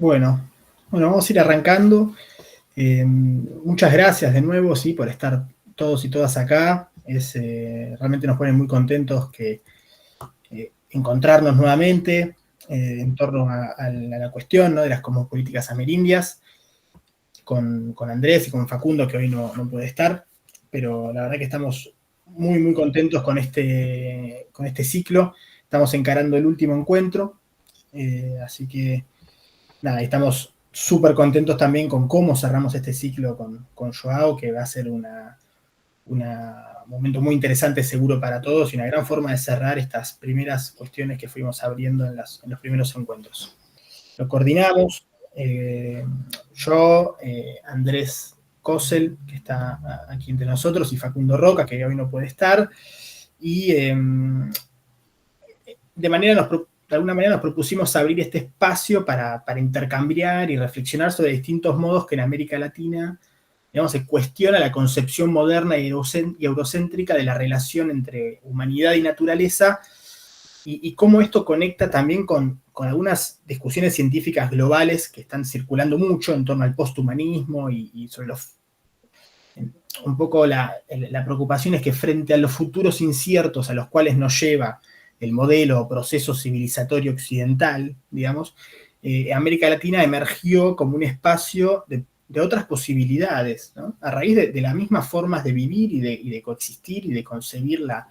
Bueno, vamos a ir arrancando. Muchas gracias de nuevo, sí, por estar todos y todas acá. Realmente nos pone muy contentos que encontrarnos nuevamente en torno a la cuestión, ¿no?, de las cosmopolíticas amerindias, con Andrés y con Facundo, que hoy no puede estar, pero la verdad que estamos muy contentos con este ciclo. Estamos encarando el último encuentro, así que nada, estamos súper contentos también con cómo cerramos este ciclo con Joao, que va a ser un momento muy interesante seguro para todos y una gran forma de cerrar estas primeras cuestiones que fuimos abriendo en los primeros encuentros. Lo coordinamos yo, Andrés Kossel, que está aquí entre nosotros, y Facundo Roca, que hoy no puede estar, y de alguna manera nos propusimos abrir este espacio para intercambiar y reflexionar sobre distintos modos que en América Latina, digamos, se cuestiona la concepción moderna y eurocéntrica de la relación entre humanidad y naturaleza, y cómo esto conecta también con algunas discusiones científicas globales que están circulando mucho en torno al posthumanismo y sobre un poco la preocupación es que frente a los futuros inciertos a los cuales nos lleva el modelo o proceso civilizatorio occidental, digamos, América Latina emergió como un espacio de otras posibilidades, ¿no?, a raíz de las mismas formas de vivir y de coexistir y de concebir la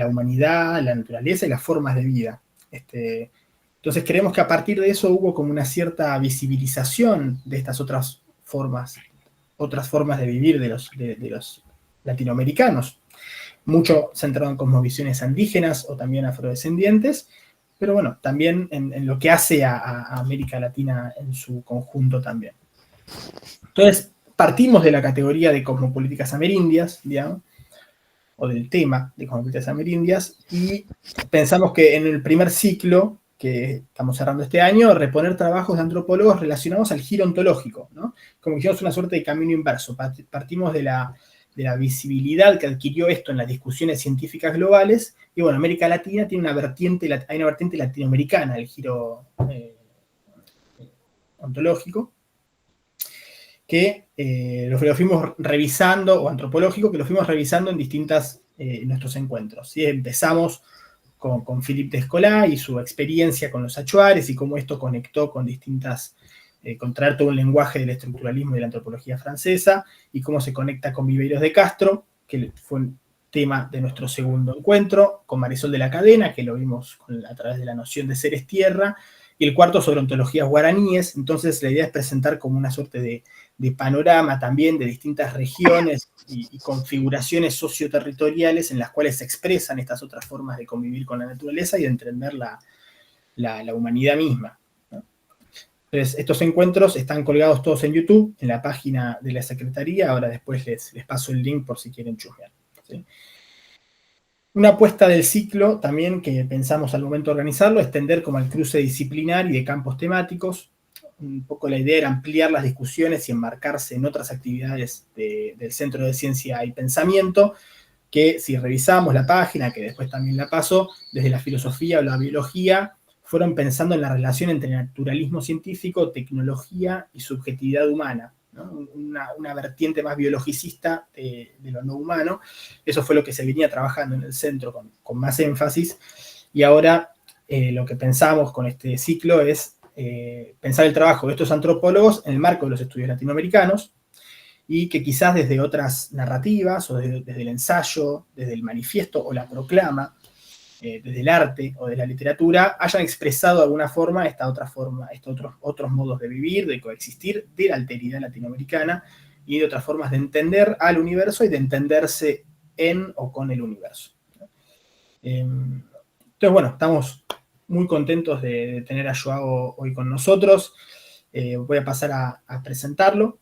humanidad, la naturaleza y las formas de vida. Entonces creemos que a partir de eso hubo como una cierta visibilización de estas otras formas de vivir de los latinoamericanos, mucho centrado en cosmovisiones indígenas o también afrodescendientes, pero bueno, también en lo que hace a América Latina en su conjunto también. Entonces, partimos de la categoría de cosmopolíticas amerindias, digamos, o del tema de cosmopolíticas amerindias, y pensamos que en el primer ciclo, que estamos cerrando este año, reponer trabajos de antropólogos relacionados al giro ontológico, ¿no? Como dijimos, una suerte de camino inverso. Partimos de la visibilidad que adquirió esto en las discusiones científicas globales, y bueno, América Latina tiene hay una vertiente latinoamericana, el giro ontológico, que lo fuimos revisando, o antropológico, que lo fuimos revisando en nuestros encuentros, ¿sí? Empezamos con Philippe Descola y su experiencia con los achuares y cómo esto conectó con con traer todo un lenguaje del estructuralismo y de la antropología francesa, y cómo se conecta con Viveiros de Castro, que fue un tema de nuestro segundo encuentro, con Marisol de la Cadena, que lo vimos a través de la noción de seres tierra, y el cuarto sobre ontologías guaraníes. Entonces la idea es presentar como una suerte de panorama también de distintas regiones y configuraciones socioterritoriales en las cuales se expresan estas otras formas de convivir con la naturaleza y de entender la humanidad misma, ¿no? Entonces, estos encuentros están colgados todos en YouTube, en la página de la Secretaría. Ahora después les paso el link por si quieren chusmear, ¿sí? Una apuesta del ciclo también que pensamos al momento de organizarlo es tender como al cruce disciplinar y de campos temáticos. Un poco la idea era ampliar las discusiones y enmarcarse en otras actividades del Centro de Ciencia y Pensamiento, que si revisamos la página, que después también la paso, desde la filosofía o la biología, fueron pensando en la relación entre naturalismo científico, tecnología y subjetividad humana, ¿no? Una vertiente más biologicista de lo no humano. Eso fue lo que se venía trabajando en el centro con más énfasis, y ahora lo que pensamos con este ciclo es pensar el trabajo de estos antropólogos en el marco de los estudios latinoamericanos, y que quizás desde otras narrativas, o desde el ensayo, desde el manifiesto o la proclama, desde el arte o de la literatura, hayan expresado de alguna forma estos otros modos de vivir, de coexistir, de la alteridad latinoamericana y de otras formas de entender al universo y de entenderse en o con el universo. Entonces, bueno, estamos muy contentos de tener a Joao hoy con nosotros. Voy a pasar a presentarlo.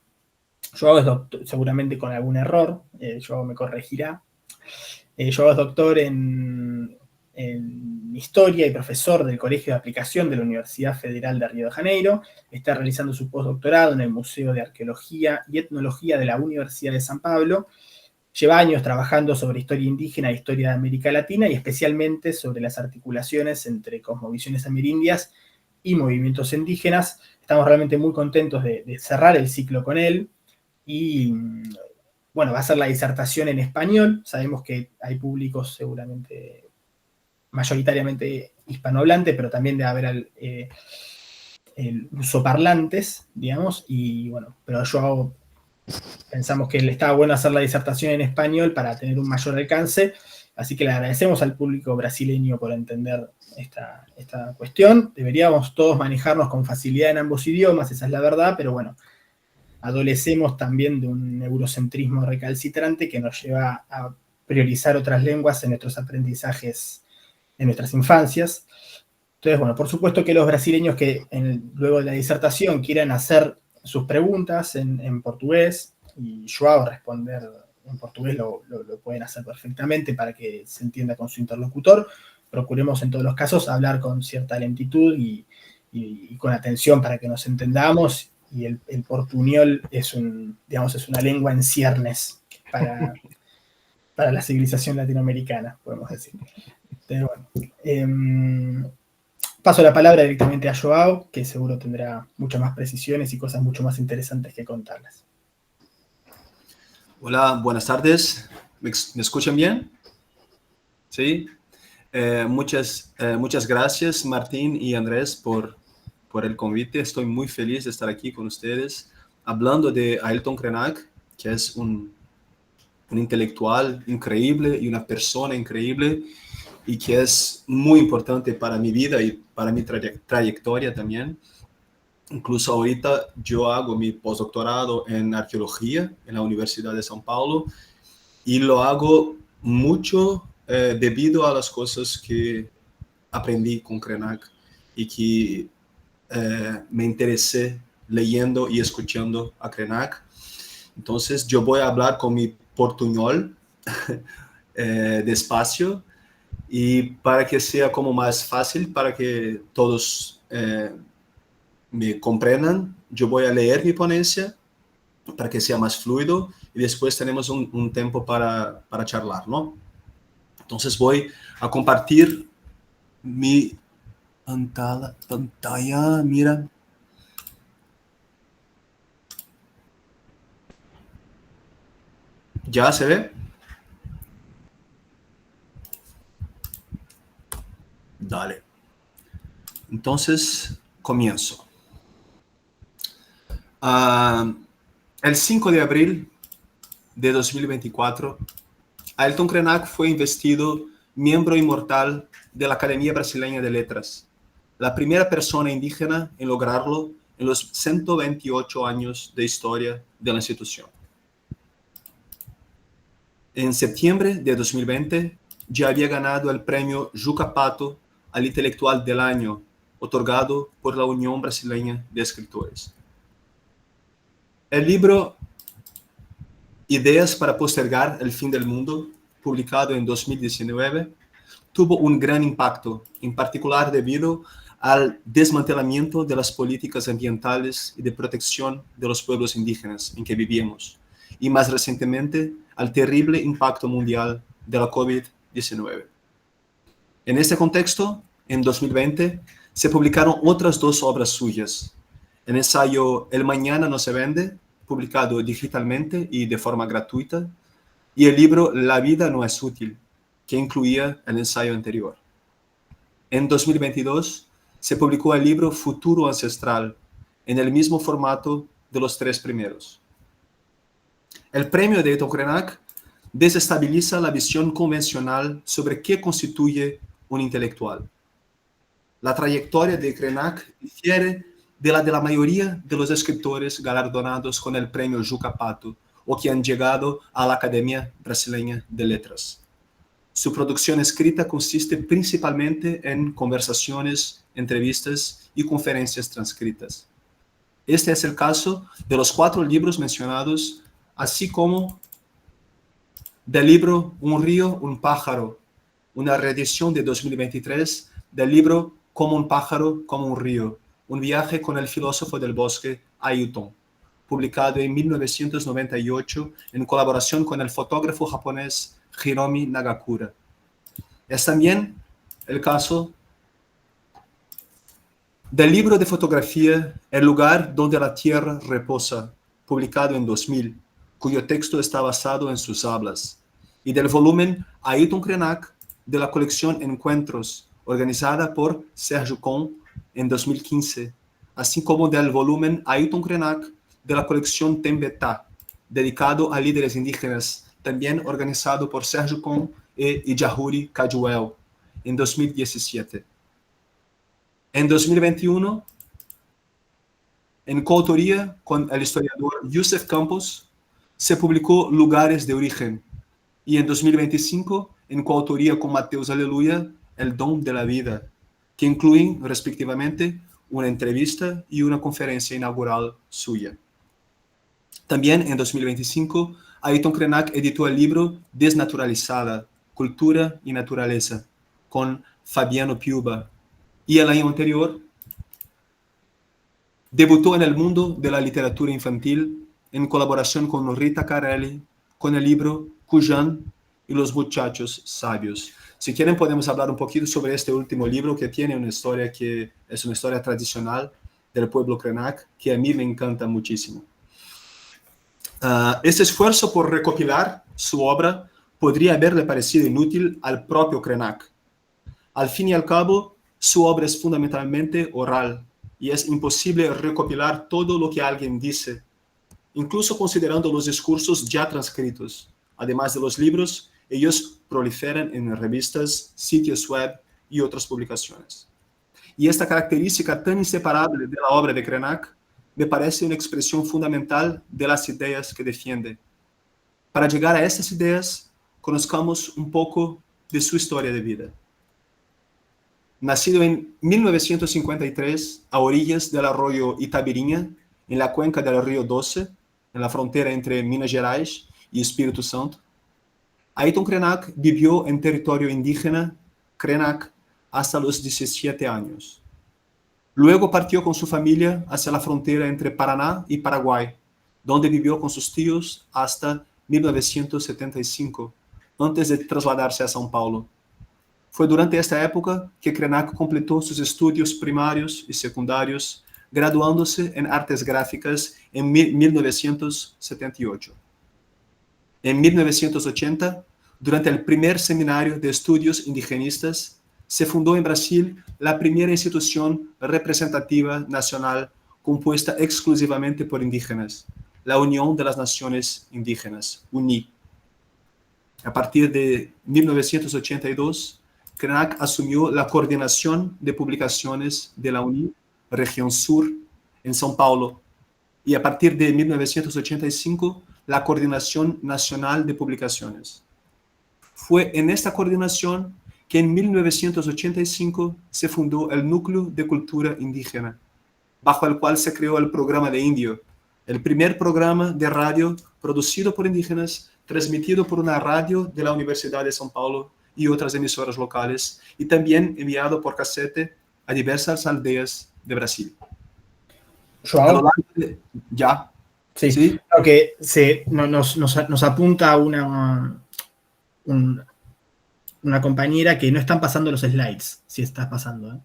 Joao es doctor, seguramente con algún error, Joao me corregirá. Joao es doctor en Historia y profesor del Colegio de Aplicación de la Universidad Federal de Río de Janeiro. Está realizando su postdoctorado en el Museo de Arqueología y Etnología de la Universidad de San Pablo. Lleva años trabajando sobre historia indígena e historia de América Latina, y especialmente sobre las articulaciones entre cosmovisiones amerindias y movimientos indígenas. Estamos realmente muy contentos de cerrar el ciclo con él y, bueno, va a ser la disertación en español. Sabemos que hay públicos seguramente mayoritariamente hispanohablantes, pero también debe haber el usoparlantes, digamos, y bueno, pero pensamos que le estaba bueno hacer la disertación en español para tener un mayor alcance, así que le agradecemos al público brasileño por entender esta cuestión. Deberíamos todos manejarnos con facilidad en ambos idiomas, esa es la verdad, pero bueno, adolecemos también de un eurocentrismo recalcitrante que nos lleva a priorizar otras lenguas en nuestros aprendizajes en nuestras infancias. Entonces, bueno, por supuesto que los brasileños que luego de la disertación quieran hacer sus preguntas en portugués y Joao responder en portugués lo pueden hacer perfectamente para que se entienda con su interlocutor. Procuremos en todos los casos hablar con cierta lentitud y con atención para que nos entendamos. Y el portuñol es una lengua en ciernes para la civilización latinoamericana, podemos decir. Pero bueno, paso la palabra directamente a Joao, que seguro tendrá muchas más precisiones y cosas mucho más interesantes que contarles. Hola, buenas tardes. ¿Me escuchan bien? Sí. Muchas gracias, Martín y Andrés, por el convite. Estoy muy feliz de estar aquí con ustedes, hablando de Ailton Krenak, que es un intelectual increíble y una persona increíble, y que es muy importante para mi vida y para mi trayectoria también. Incluso ahorita yo hago mi postdoctorado en arqueología en la Universidad de São Paulo y lo hago mucho debido a las cosas que aprendí con Krenak y que me interesé leyendo y escuchando a Krenak. Entonces yo voy a hablar con mi portuñol despacio y para que sea como más fácil, para que todos me comprendan, yo voy a leer mi ponencia para que sea más fluido y después tenemos un tiempo para charlar, ¿no? Entonces voy a compartir mi pantalla, mira. ¿Ya se ve? Dale. Entonces, comienzo. El 5 de abril de 2024, Ailton Krenak fue investido miembro inmortal de la Academia Brasileña de Letras, la primera persona indígena en lograrlo en los 128 años de historia de la institución. En septiembre de 2020, ya había ganado el premio Juca Pato al Intelectual del Año, otorgado por la Unión Brasileña de Escritores. El libro Ideas para postergar el fin del mundo, publicado en 2019, tuvo un gran impacto, en particular debido al desmantelamiento de las políticas ambientales y de protección de los pueblos indígenas en que vivimos, y más recientemente al terrible impacto mundial de la COVID-19. En este contexto, en 2020, se publicaron otras dos obras suyas: el ensayo El Mañana no se vende, publicado digitalmente y de forma gratuita, y el libro La vida no es útil, que incluía el ensayo anterior. En 2022 se publicó el libro Futuro Ancestral, en el mismo formato de los tres primeros. El premio de Ailton Krenak desestabiliza la visión convencional sobre qué constituye un intelectual. La trayectoria de Krenak difiere de la mayoría de los escritores galardonados con el premio Juca Pato o que han llegado a la Academia Brasileña de Letras. Su producción escrita consiste principalmente en conversaciones, entrevistas y conferencias transcritas. Este es el caso de los 4 libros mencionados, así como del libro Un río, un pájaro, una reedición de 2023 del libro Como un pájaro, como un río, un viaje con el filósofo del bosque Ailton, publicado en 1998 en colaboración con el fotógrafo japonés Hiromi Nagakura. Es también el caso Del libro de fotografía El lugar donde la tierra reposa, publicado en 2000, cuyo texto está basado en sus hablas, y del volumen Ayrton Krenak de la colección Encuentros, organizada por Sergio Con en 2015, así como del volumen Ayrton Krenak de la colección Tembetá, dedicado a líderes indígenas, también organizado por Sergio Con y Yahuri Cajuel en 2017. En 2021, en coautoría con el historiador Youssef Campos, se publicó Lugares de Origen, y en 2025, en coautoría con Mateus Aleluya, El Don de la Vida, que incluyen respectivamente una entrevista y una conferencia inaugural suya. También en 2025, Ayrton Krenak editó el libro Desnaturalizada, Cultura y Naturaleza, con Fabiano Piuba, y el año anterior debutó en el mundo de la literatura infantil en colaboración con Rita Carelli con el libro Cujan y los muchachos sabios. Si quieren podemos hablar un poquito sobre este último libro, que tiene una historia que es una historia tradicional del pueblo Krenak que a mí me encanta muchísimo. Este esfuerzo por recopilar su obra podría haberle parecido inútil al propio Krenak. Al fin y al cabo, su obra es fundamentalmente oral y es imposible recopilar todo lo que alguien dice, incluso considerando los discursos ya transcritos. Además de los libros, ellos proliferan en revistas, sitios web y otras publicaciones. Y esta característica tan inseparable de la obra de Krenak me parece una expresión fundamental de las ideas que defiende. Para llegar a estas ideas, conozcamos un poco de su historia de vida. Nacido en 1953 a orillas del arroyo Itabiriña, en la cuenca del río Doce, en la frontera entre Minas Gerais y Espíritu Santo, Ayrton Krenak vivió en territorio indígena Krenak hasta los 17 años. Luego partió con su familia hacia la frontera entre Paraná y Paraguay, donde vivió con sus tíos hasta 1975, antes de trasladarse a São Paulo. Fue durante esta época que Krenak completó sus estudios primarios y secundarios, graduándose en artes gráficas en 1978. En 1980, durante el primer seminario de estudios indigenistas, se fundó en Brasil la primera institución representativa nacional compuesta exclusivamente por indígenas, la Unión de las Naciones Indígenas, UNI. A partir de 1982, Krenak asumió la coordinación de publicaciones de la UNI, Región Sur, en São Paulo, y a partir de 1985, la Coordinación Nacional de Publicaciones. Fue en esta coordinación que en 1985 se fundó el Núcleo de Cultura Indígena, bajo el cual se creó el Programa de Indio, el primer programa de radio producido por indígenas, transmitido por una radio de la Universidad de São Paulo y otras emisoras locales, y también enviado por casete a diversas aldeas de Brasil. Joao, ya. sí, ¿Sí? Porque nos apunta una compañera que no están pasando los slides, si estás pasando.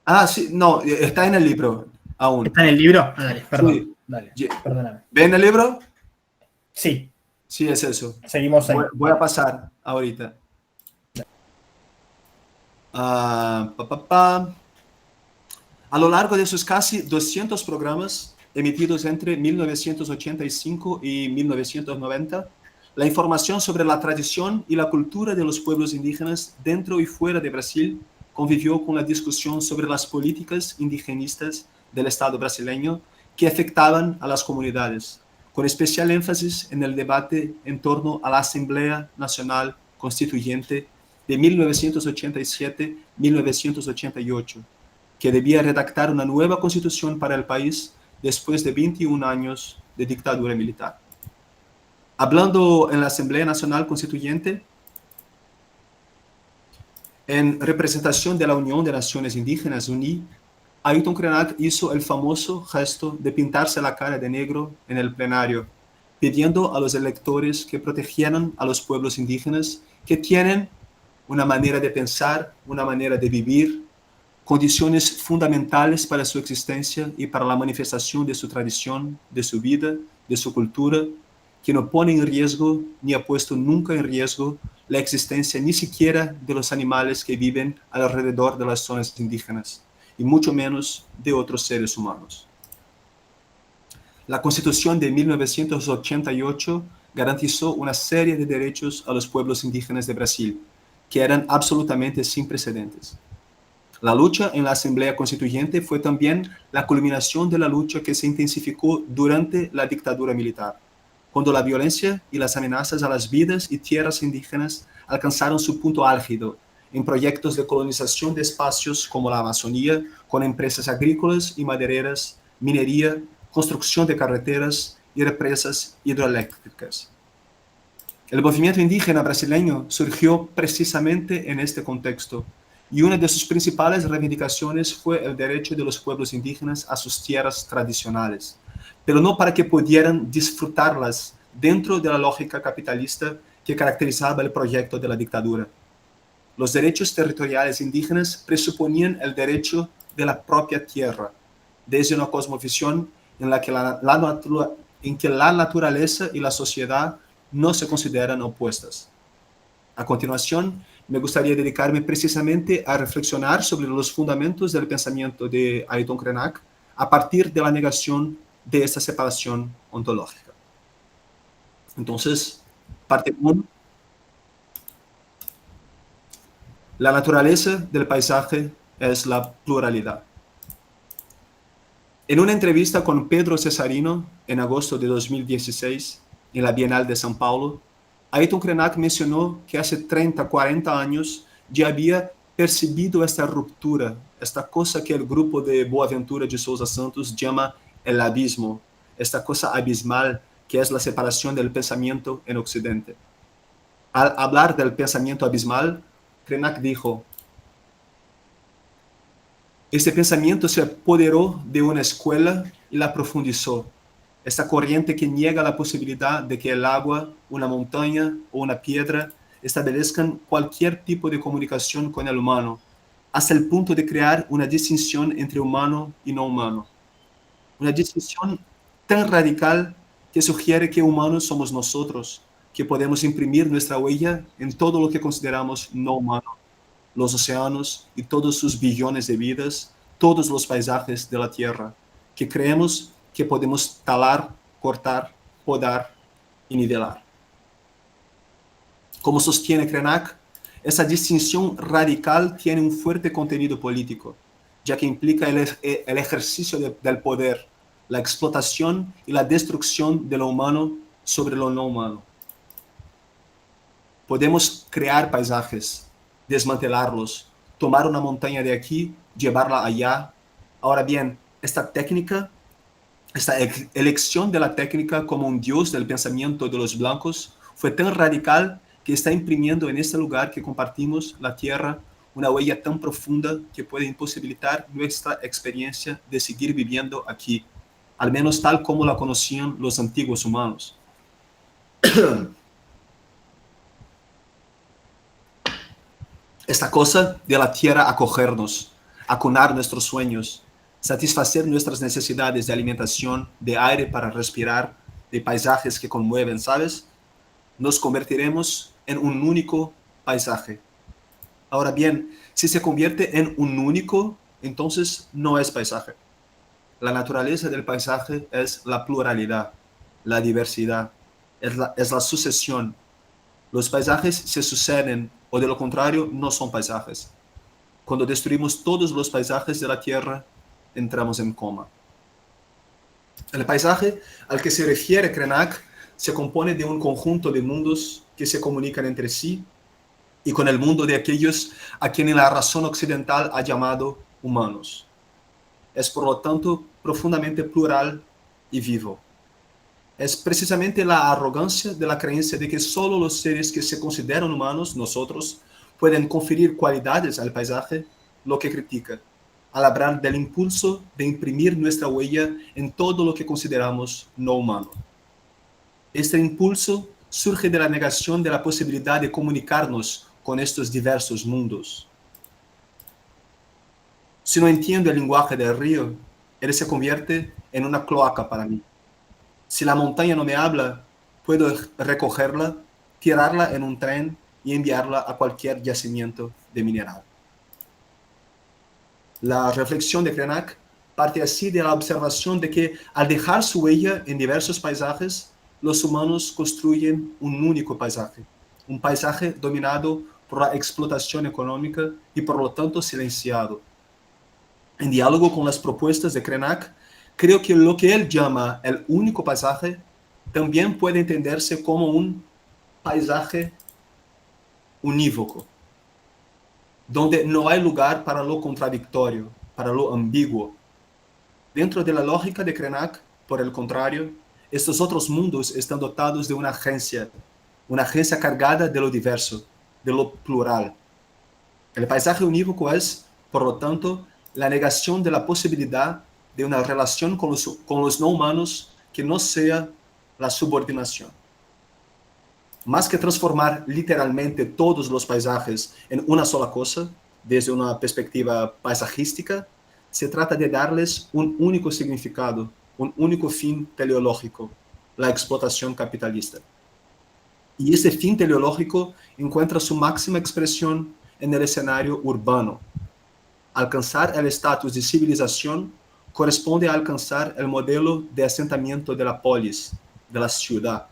Ah, sí, no, está en el libro aún. ¿Está en el libro? Ah, dale, perdón. Sí. Dale, perdóname. ¿Ven el libro? Sí. Sí, es eso. Seguimos ahí. Voy a pasar ahorita. A lo largo de sus casi 200 programas emitidos entre 1985 y 1990, la información sobre la tradición y la cultura de los pueblos indígenas dentro y fuera de Brasil convivió con la discusión sobre las políticas indigenistas del Estado brasileño que afectaban a las comunidades, con especial énfasis en el debate en torno a la Asamblea Nacional Constituyente de 1987-1988, que debía redactar una nueva constitución para el país después de 21 años de dictadura militar. Hablando en la Asamblea Nacional Constituyente, en representación de la Unión de Naciones Indígenas, UNI, Ayrton Krenak hizo el famoso gesto de pintarse la cara de negro en el plenario, pidiendo a los electores que protegieran a los pueblos indígenas que tienen una manera de pensar, una manera de vivir, condiciones fundamentales para su existencia y para la manifestación de su tradición, de su vida, de su cultura, que no pone en riesgo ni ha puesto nunca en riesgo la existencia ni siquiera de los animales que viven alrededor de las zonas indígenas, y mucho menos de otros seres humanos. La Constitución de 1988 garantizó una serie de derechos a los pueblos indígenas de Brasil, que eran absolutamente sin precedentes. La lucha en la Asamblea Constituyente fue también la culminación de la lucha que se intensificó durante la dictadura militar, cuando la violencia y las amenazas a las vidas y tierras indígenas alcanzaron su punto álgido en proyectos de colonización de espacios como la Amazonía, con empresas agrícolas y madereras, minería, construcción de carreteras y represas hidroeléctricas. El movimiento indígena brasileño surgió precisamente en este contexto, y una de sus principales reivindicaciones fue el derecho de los pueblos indígenas a sus tierras tradicionales, pero no para que pudieran disfrutarlas dentro de la lógica capitalista que caracterizaba el proyecto de la dictadura. Los derechos territoriales indígenas presuponían el derecho de la propia tierra, desde una cosmovisión en la que la naturaleza y la sociedad no se consideran opuestas. A continuación, me gustaría dedicarme precisamente a reflexionar sobre los fundamentos del pensamiento de Ayrton Krenak a partir de la negación de esta separación ontológica. Entonces, parte 1. La naturaleza del paisaje es la pluralidad. En una entrevista con Pedro Cesarino en agosto de 2016, en la Bienal de São Paulo, Ayrton Krenak mencionó que hace 30, 40 años ya había percibido esta ruptura, esta cosa que el grupo de Boaventura de Souza Santos llama el abismo, esta cosa abismal que es la separación del pensamiento en Occidente. Al hablar del pensamiento abismal, Krenak dijo: este pensamiento se apoderó de una escuela y la profundizó. Esta corriente que niega la posibilidad de que el agua, una montaña o una piedra establezcan cualquier tipo de comunicación con el humano, hasta el punto de crear una distinción entre humano y no humano. Una distinción tan radical que sugiere que humanos somos nosotros, que podemos imprimir nuestra huella en todo lo que consideramos no humano, los océanos y todos sus billones de vidas, todos los paisajes de la Tierra, que creemos que podemos talar, cortar, podar y nivelar. Como sostiene Krenak, esa distinción radical tiene un fuerte contenido político, ya que implica el ejercicio del poder, la explotación y la destrucción de lo humano sobre lo no humano. Podemos crear paisajes, desmantelarlos, tomar una montaña de aquí, llevarla allá. Ahora bien, esta elección de la técnica como un dios del pensamiento de los blancos fue tan radical que está imprimiendo en este lugar que compartimos, la tierra, una huella tan profunda que puede imposibilitar nuestra experiencia de seguir viviendo aquí, al menos tal como la conocían los antiguos humanos. Esta cosa de la tierra acogernos, acunar nuestros sueños, satisfacer nuestras necesidades de alimentación, de aire para respirar, de paisajes que conmueven, ¿sabes? Nos convertiremos en un único paisaje. Ahora bien, si se convierte en un único, entonces no es paisaje. La naturaleza del paisaje es la pluralidad, la diversidad, es la sucesión. Los paisajes se suceden o de lo contrario no son paisajes. Cuando destruimos todos los paisajes de la Tierra, entramos en coma. El paisaje al que se refiere Krenak se compone de un conjunto de mundos que se comunican entre sí y con el mundo de aquellos a quienes la razón occidental ha llamado humanos. Es por lo tanto profundamente plural y vivo. Es precisamente la arrogancia de la creencia de que solo los seres que se consideran humanos, nosotros, pueden conferir cualidades al paisaje, lo que critica, al hablar del impulso de imprimir nuestra huella en todo lo que consideramos no humano. Este impulso surge de la negación de la posibilidad de comunicarnos con estos diversos mundos. Si no entiendo el lenguaje del río, él se convierte en una cloaca para mí. Si la montaña no me habla, puedo recogerla, tirarla en un tren y enviarla a cualquier yacimiento de mineral. La reflexión de Krenak parte así de la observación de que al dejar su huella en diversos paisajes, los humanos construyen un único paisaje, un paisaje dominado por la explotación económica y por lo tanto silenciado. En diálogo con las propuestas de Krenak, creo que lo que él llama el único paisaje también puede entenderse como un paisaje unívoco, donde no hay lugar para lo contradictorio, para lo ambiguo. Dentro de la lógica de Krenak, por el contrario, estos otros mundos están dotados de una agencia cargada de lo diverso, de lo plural. El paisaje unívoco es, por lo tanto, la negación de la posibilidad de una relación con los no humanos que no sea la subordinación. Más que transformar literalmente todos los paisajes en una sola cosa, desde una perspectiva paisajística, se trata de darles un único significado, un único fin teleológico, la explotación capitalista. Y ese fin teleológico encuentra su máxima expresión en el escenario urbano. Alcanzar el estatus de civilización corresponde a alcanzar el modelo de asentamiento de la polis, de la ciudad.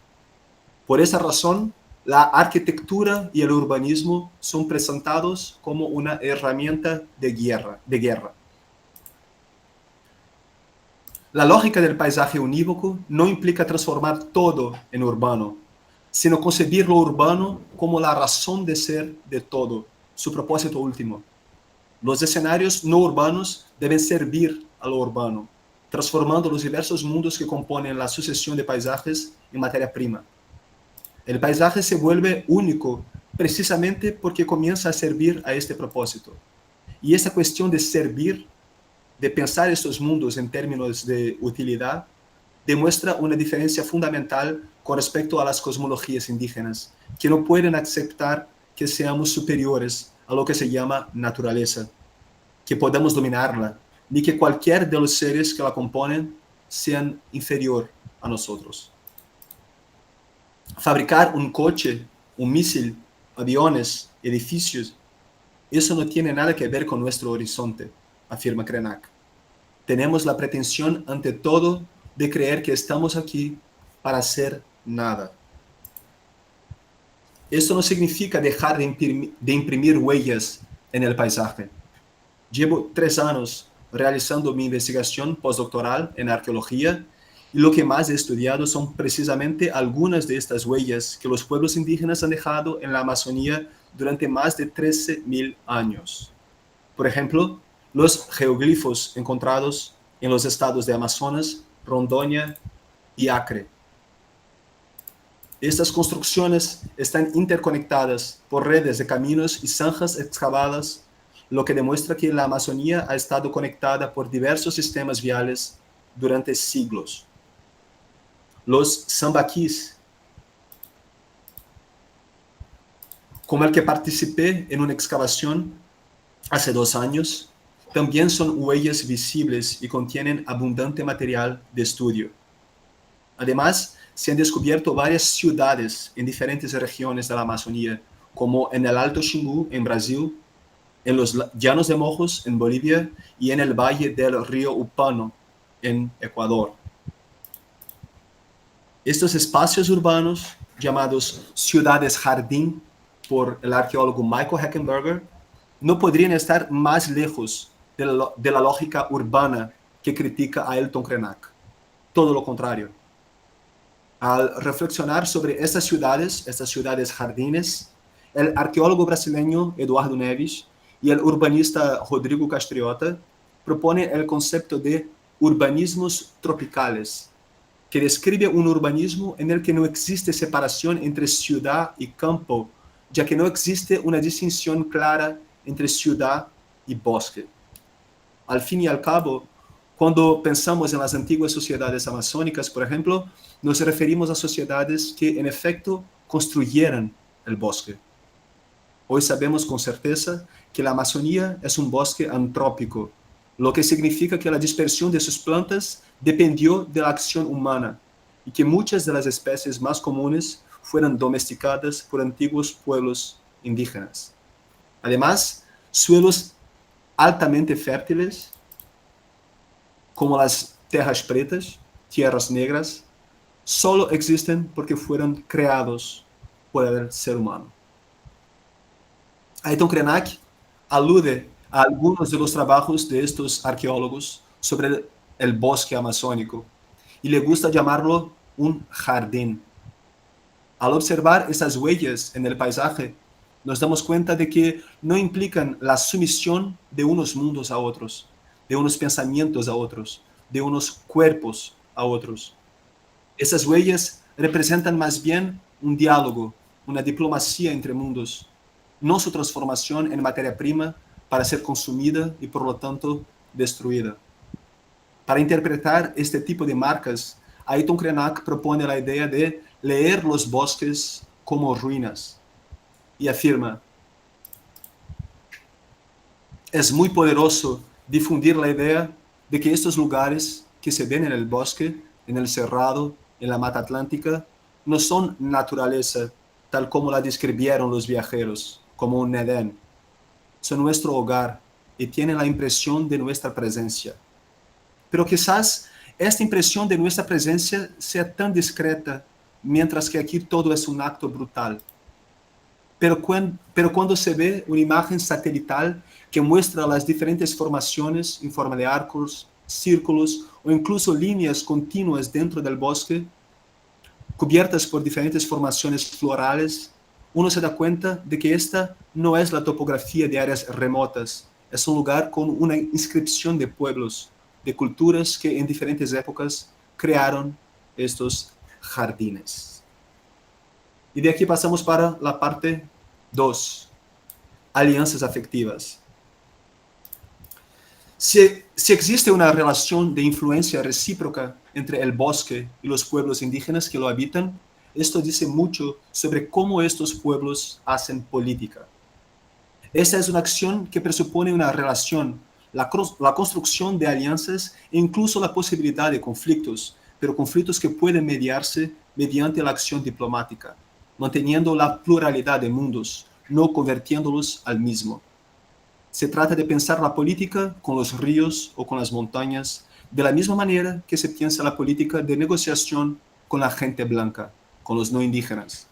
Por esa razón, la arquitectura y el urbanismo son presentados como una herramienta de guerra. La lógica del paisaje unívoco no implica transformar todo en urbano, sino concebir lo urbano como la razón de ser de todo, su propósito último. Los escenarios no urbanos deben servir a lo urbano, transformando los diversos mundos que componen la sucesión de paisajes en materia prima. El paisaje se vuelve único precisamente porque comienza a servir a este propósito. Y esta cuestión de servir, de pensar estos mundos en términos de utilidad, demuestra una diferencia fundamental con respecto a las cosmologías indígenas, que no pueden aceptar que seamos superiores a lo que se llama naturaleza, que podamos dominarla, ni que cualquier de los seres que la componen sean inferior a nosotros. Fabricar un coche, un misil, aviones, edificios, eso no tiene nada que ver con nuestro horizonte, afirma Krenak. Tenemos la pretensión ante todo de creer que estamos aquí para hacer nada. Esto no significa dejar de imprimir huellas en el paisaje. Llevo 3 años realizando mi investigación postdoctoral en arqueología y lo que más he estudiado son precisamente algunas de estas huellas que los pueblos indígenas han dejado en la Amazonía durante más de 13.000 años. Por ejemplo, los geoglifos encontrados en los estados de Amazonas, Rondônia y Acre. Estas construcciones están interconectadas por redes de caminos y zanjas excavadas, lo que demuestra que la Amazonía ha estado conectada por diversos sistemas viales durante siglos. Los sambaquís, como el que participé en una excavación hace 2 años, también son huellas visibles y contienen abundante material de estudio. Además, se han descubierto varias ciudades en diferentes regiones de la Amazonía, como en el Alto Xingu, en Brasil, en los Llanos de Mojos, en Bolivia, y en el Valle del Río Upano, en Ecuador. Estos espacios urbanos, llamados ciudades jardín por el arqueólogo Michael Heckenberger, no podrían estar más lejos de la lógica urbana que critica a Ailton Krenak. Todo lo contrario. Al reflexionar sobre estas ciudades jardines, el arqueólogo brasileño Eduardo Neves y el urbanista Rodrigo Castriota proponen el concepto de urbanismos tropicales, que describe un urbanismo en el que no existe separación entre ciudad y campo, ya que no existe una distinción clara entre ciudad y bosque. Al fin y al cabo, cuando pensamos en las antiguas sociedades amazónicas, por ejemplo, nos referimos a sociedades que en efecto construyeran el bosque. Hoy sabemos con certeza que la Amazonía es un bosque antrópico, lo que significa que la dispersión de sus plantas dependió de la acción humana y que muchas de las especies más comunes fueron domesticadas por antiguos pueblos indígenas. Además, suelos altamente fértiles, como las tierras pretas, tierras negras, solo existen porque fueron creados por el ser humano. Ayrton Krenak alude a algunos de los trabajos de estos arqueólogos sobre el bosque amazónico y le gusta llamarlo un jardín. Al observar estas huellas en el paisaje, nos damos cuenta de que no implican la sumisión de unos mundos a otros, de unos pensamientos a otros, de unos cuerpos a otros. Esas huellas representan más bien un diálogo, una diplomacia entre mundos, no su transformación en materia prima para ser consumida y por lo tanto destruida. Para interpretar este tipo de marcas, Ayrton Krenak propone la idea de leer los bosques como ruinas y afirma: es muy poderoso difundir la idea de que estos lugares que se ven en el bosque, en el cerrado, en la mata atlántica, no son naturaleza tal como la describieron los viajeros, como un Edén. Son nuestro hogar y tienen la impresión de nuestra presencia. Pero quizás esta impresión de nuestra presencia sea tan discreta, mientras que aquí todo es un acto brutal. Pero cuando se ve una imagen satelital que muestra las diferentes formaciones en forma de arcos, círculos o incluso líneas continuas dentro del bosque, cubiertas por diferentes formaciones florales, uno se da cuenta de que esta no es la topografía de áreas remotas, es un lugar con una inscripción de pueblos, de culturas que en diferentes épocas crearon estos jardines. Y de aquí pasamos para la parte 2, alianzas afectivas. Si existe una relación de influencia recíproca entre el bosque y los pueblos indígenas que lo habitan, esto dice mucho sobre cómo estos pueblos hacen política. Esta es una acción que presupone una relación, la construcción de alianzas e incluso la posibilidad de conflictos, pero conflictos que pueden mediarse mediante la acción diplomática, manteniendo la pluralidad de mundos, no convirtiéndolos al mismo. Se trata de pensar la política con los ríos o con las montañas, de la misma manera que se piensa la política de negociación con la gente blanca, con los no indígenas.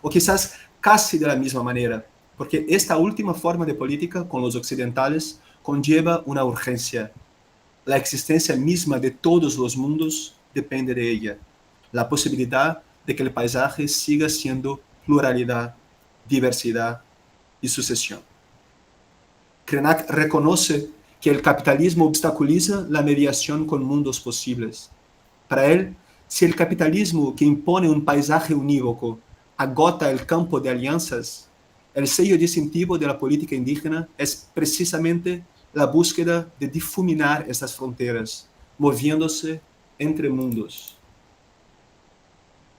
O quizás casi de la misma manera, porque esta última forma de política con los occidentales conlleva una urgencia. La existencia misma de todos los mundos depende de ella. La posibilidad de que el paisaje siga siendo pluralidad, diversidad y sucesión. Krenak reconoce que el capitalismo obstaculiza la mediación con mundos posibles. Para él, si el capitalismo que impone un paisaje unívoco agota el campo de alianzas, el sello distintivo de la política indígena es precisamente la búsqueda de difuminar estas fronteras, moviéndose entre mundos.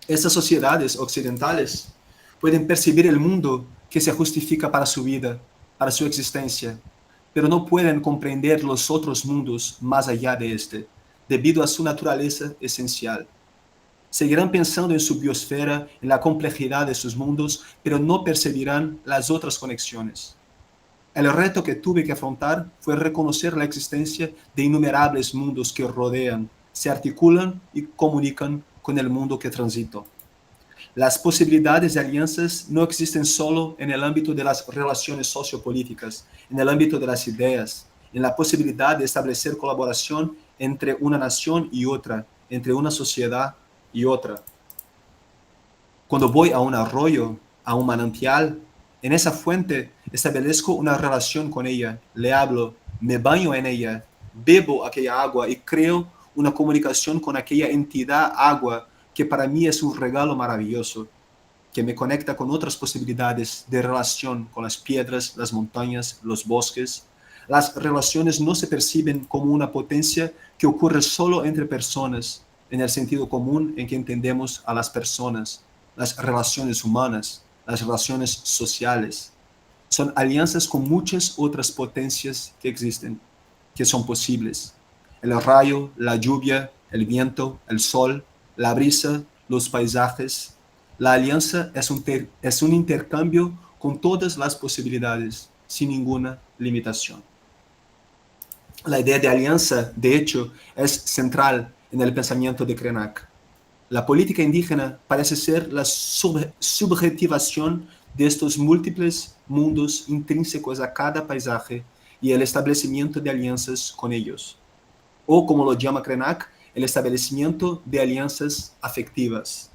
Estas sociedades occidentales pueden percibir el mundo que se justifica para su vida, para su existencia, pero no pueden comprender los otros mundos más allá de este, debido a su naturaleza esencial. Seguirán pensando en su biosfera, en la complejidad de sus mundos, pero no percibirán las otras conexiones. El reto que tuve que afrontar fue reconocer la existencia de innumerables mundos que rodean, se articulan y comunican con el mundo que transito. Las posibilidades de alianzas no existen solo en el ámbito de las relaciones sociopolíticas, en el ámbito de las ideas, en la posibilidad de establecer colaboración entre una nación y otra, entre una sociedad y otra. Cuando voy a un arroyo, a un manantial, en esa fuente establezco una relación con ella, le hablo, me baño en ella, bebo aquella agua y creo una comunicación con aquella entidad agua que para mí es un regalo maravilloso, que me conecta con otras posibilidades de relación con las piedras, las montañas, los bosques. Las relaciones no se perciben como una potencia que ocurre solo entre personas, en el sentido común en que entendemos a las personas, las relaciones humanas, las relaciones sociales. Son alianzas con muchas otras potencias que existen. que son posibles. El rayo, la lluvia, el viento, el sol, la brisa, los paisajes. La alianza es un intercambio con todas las posibilidades, sin ninguna limitación. La idea de alianza, de hecho, es central en el pensamiento de Krenak. La política indígena parece ser la subjetivación de estos múltiples mundos intrínsecos a cada paisaje y el establecimiento de alianzas con ellos. O, como lo llama Krenak, el establecimiento de alianzas afectivas.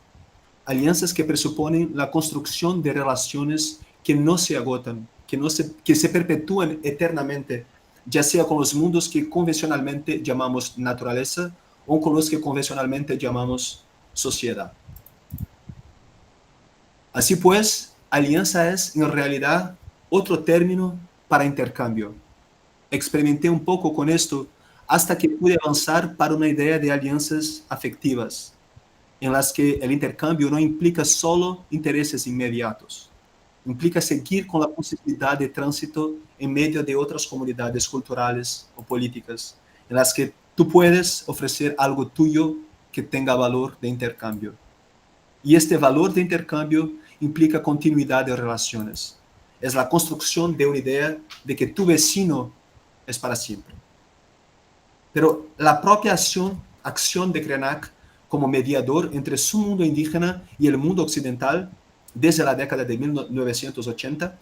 Alianzas que presuponen la construcción de relaciones que no se agotan, que se perpetúan eternamente, ya sea con los mundos que convencionalmente llamamos naturaleza o con los que convencionalmente llamamos sociedad. Así pues, alianza es en realidad otro término para intercambio. Experimenté un poco con esto hasta que pude avanzar para una idea de alianzas afectivas, en las que el intercambio no implica solo intereses inmediatos, implica seguir con la posibilidad de tránsito en medio de otras comunidades culturales o políticas, en las que tú puedes ofrecer algo tuyo que tenga valor de intercambio. Y este valor de intercambio implica continuidad de relaciones. Es la construcción de una idea de que tu vecino es para siempre. Pero la propia acción de Krenak como mediador entre su mundo indígena y el mundo occidental desde la década de 1980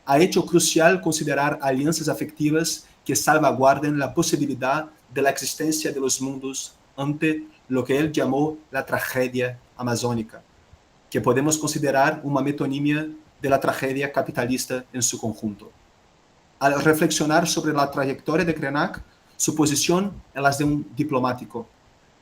ha hecho crucial considerar alianzas afectivas que salvaguarden la posibilidad de la existencia de los mundos ante lo que él llamó la tragedia amazónica, que podemos considerar una metonimia de la tragedia capitalista en su conjunto. Al reflexionar sobre la trayectoria de Krenak, su posición es la de un diplomático,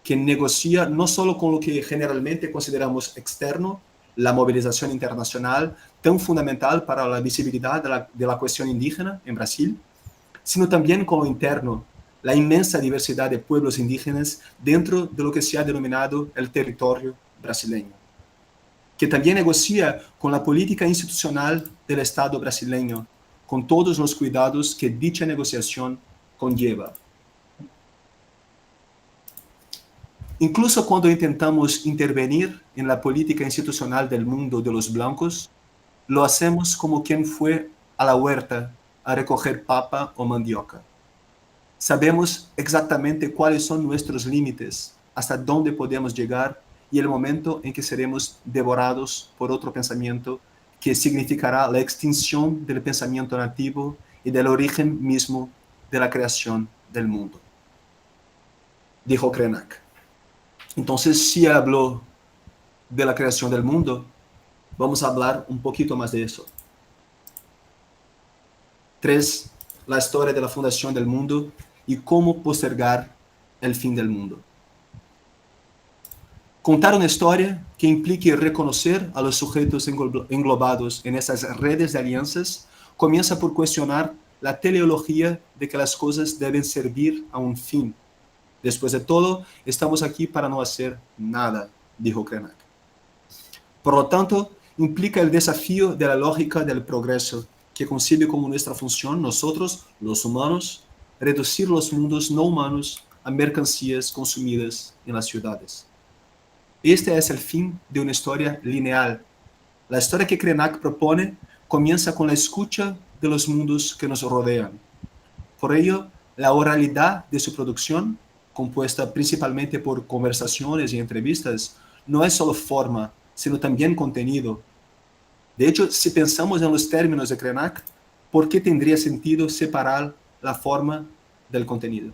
que negocia no solo con lo que generalmente consideramos externo, la movilización internacional tan fundamental para la visibilidad de la cuestión indígena en Brasil, sino también con lo interno, la inmensa diversidad de pueblos indígenas dentro de lo que se ha denominado el territorio brasileño, que también negocia con la política institucional del Estado brasileño, con todos los cuidados que dicha negociación conlleva. Incluso cuando intentamos intervenir en la política institucional del mundo de los blancos, lo hacemos como quien fue a la huerta a recoger papa o mandioca. Sabemos exactamente cuáles son nuestros límites, hasta dónde podemos llegar y el momento en que seremos devorados por otro pensamiento que significará la extinción del pensamiento nativo y del origen mismo de la creación del mundo. Dijo Krenak. Entonces, si habló de la creación del mundo, vamos a hablar un poquito más de eso. 3. La historia de la fundación del mundo y cómo postergar el fin del mundo. Contar una historia que implique reconocer a los sujetos englobados en esas redes de alianzas comienza por cuestionar la teleología de que las cosas deben servir a un fin. Después de todo, estamos aquí para no hacer nada, dijo Krenak. Por lo tanto, implica el desafío de la lógica del progreso, que concibe como nuestra función, nosotros, los humanos, reducir los mundos no humanos a mercancías consumidas en las ciudades. Este es el fin de una historia lineal. La historia que Krenak propone comienza con la escucha de los mundos que nos rodean. Por ello, la oralidad de su producción, compuesta principalmente por conversaciones y entrevistas, no es solo forma, sino también contenido. De hecho, si pensamos en los términos de Krenak, ¿por qué tendría sentido separar la forma del contenido?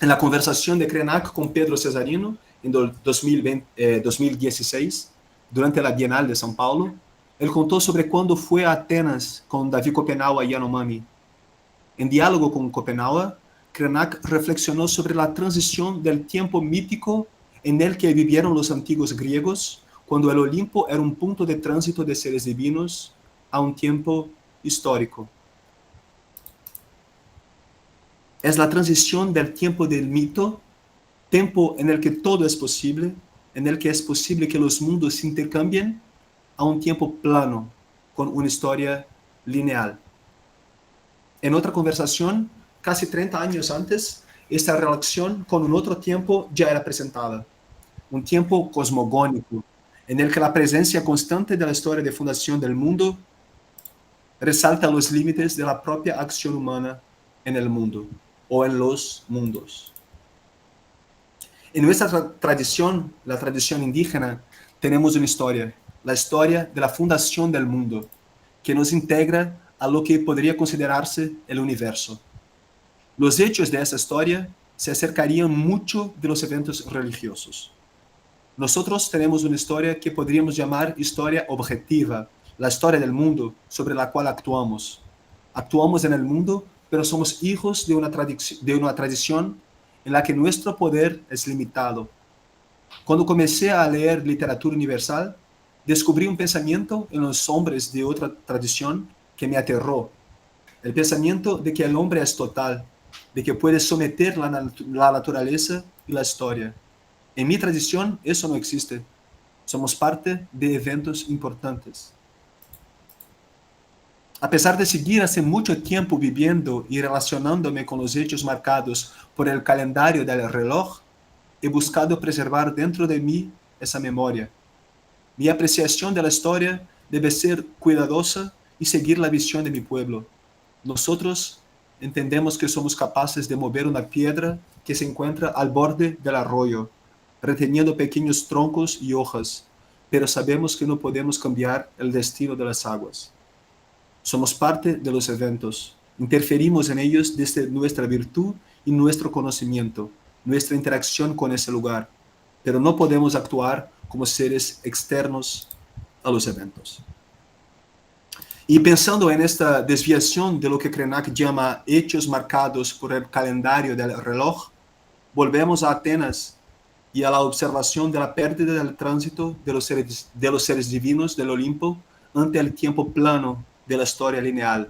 En la conversación de Krenak con Pedro Cesarino en 2016, durante la Bienal de São Paulo, él contó sobre cuando fue a Atenas con Davi Kopenawa y Yanomami. En diálogo con Kopenawa, Krenak reflexionó sobre la transición del tiempo mítico en el que vivieron los antiguos griegos, cuando el Olimpo era un punto de tránsito de seres divinos, a un tiempo histórico. Es la transición del tiempo del mito, tiempo en el que todo es posible, en el que es posible que los mundos se intercambien, a un tiempo plano, con una historia lineal. En otra conversación, casi 30 años antes, esta relación con un otro tiempo ya era presentada. Un tiempo cosmogónico, en el que la presencia constante de la historia de fundación del mundo resalta los límites de la propia acción humana en el mundo o en los mundos. En nuestra tradición, la tradición indígena, tenemos una historia, la historia de la fundación del mundo, que nos integra a lo que podría considerarse el universo. Los hechos de esa historia se acercarían mucho de los eventos religiosos. Nosotros tenemos una historia que podríamos llamar historia objetiva, la historia del mundo sobre la cual actuamos. Actuamos en el mundo, pero somos hijos de una tradición en la que nuestro poder es limitado. Cuando comencé a leer literatura universal, descubrí un pensamiento en los hombres de otra tradición que me aterró. El pensamiento de que el hombre es total, de que puede someter la naturaleza y la historia. En mi tradición eso no existe. Somos parte de eventos importantes. A pesar de seguir hace mucho tiempo viviendo y relacionándome con los hechos marcados por el calendario del reloj, he buscado preservar dentro de mí esa memoria. Mi apreciación de la historia debe ser cuidadosa y seguir la visión de mi pueblo. Nosotros entendemos que somos capaces de mover una piedra que se encuentra al borde del arroyo, reteniendo pequeños troncos y hojas, pero sabemos que no podemos cambiar el destino de las aguas. Somos parte de los eventos, interferimos en ellos desde nuestra virtud y nuestro conocimiento, nuestra interacción con ese lugar, pero no podemos actuar como seres externos a los eventos. Y pensando en esta desviación de lo que Krenak llama hechos marcados por el calendario del reloj, volvemos a Atenas y a la observación de la pérdida del tránsito de los seres divinos del Olimpo ante el tiempo plano de la historia lineal.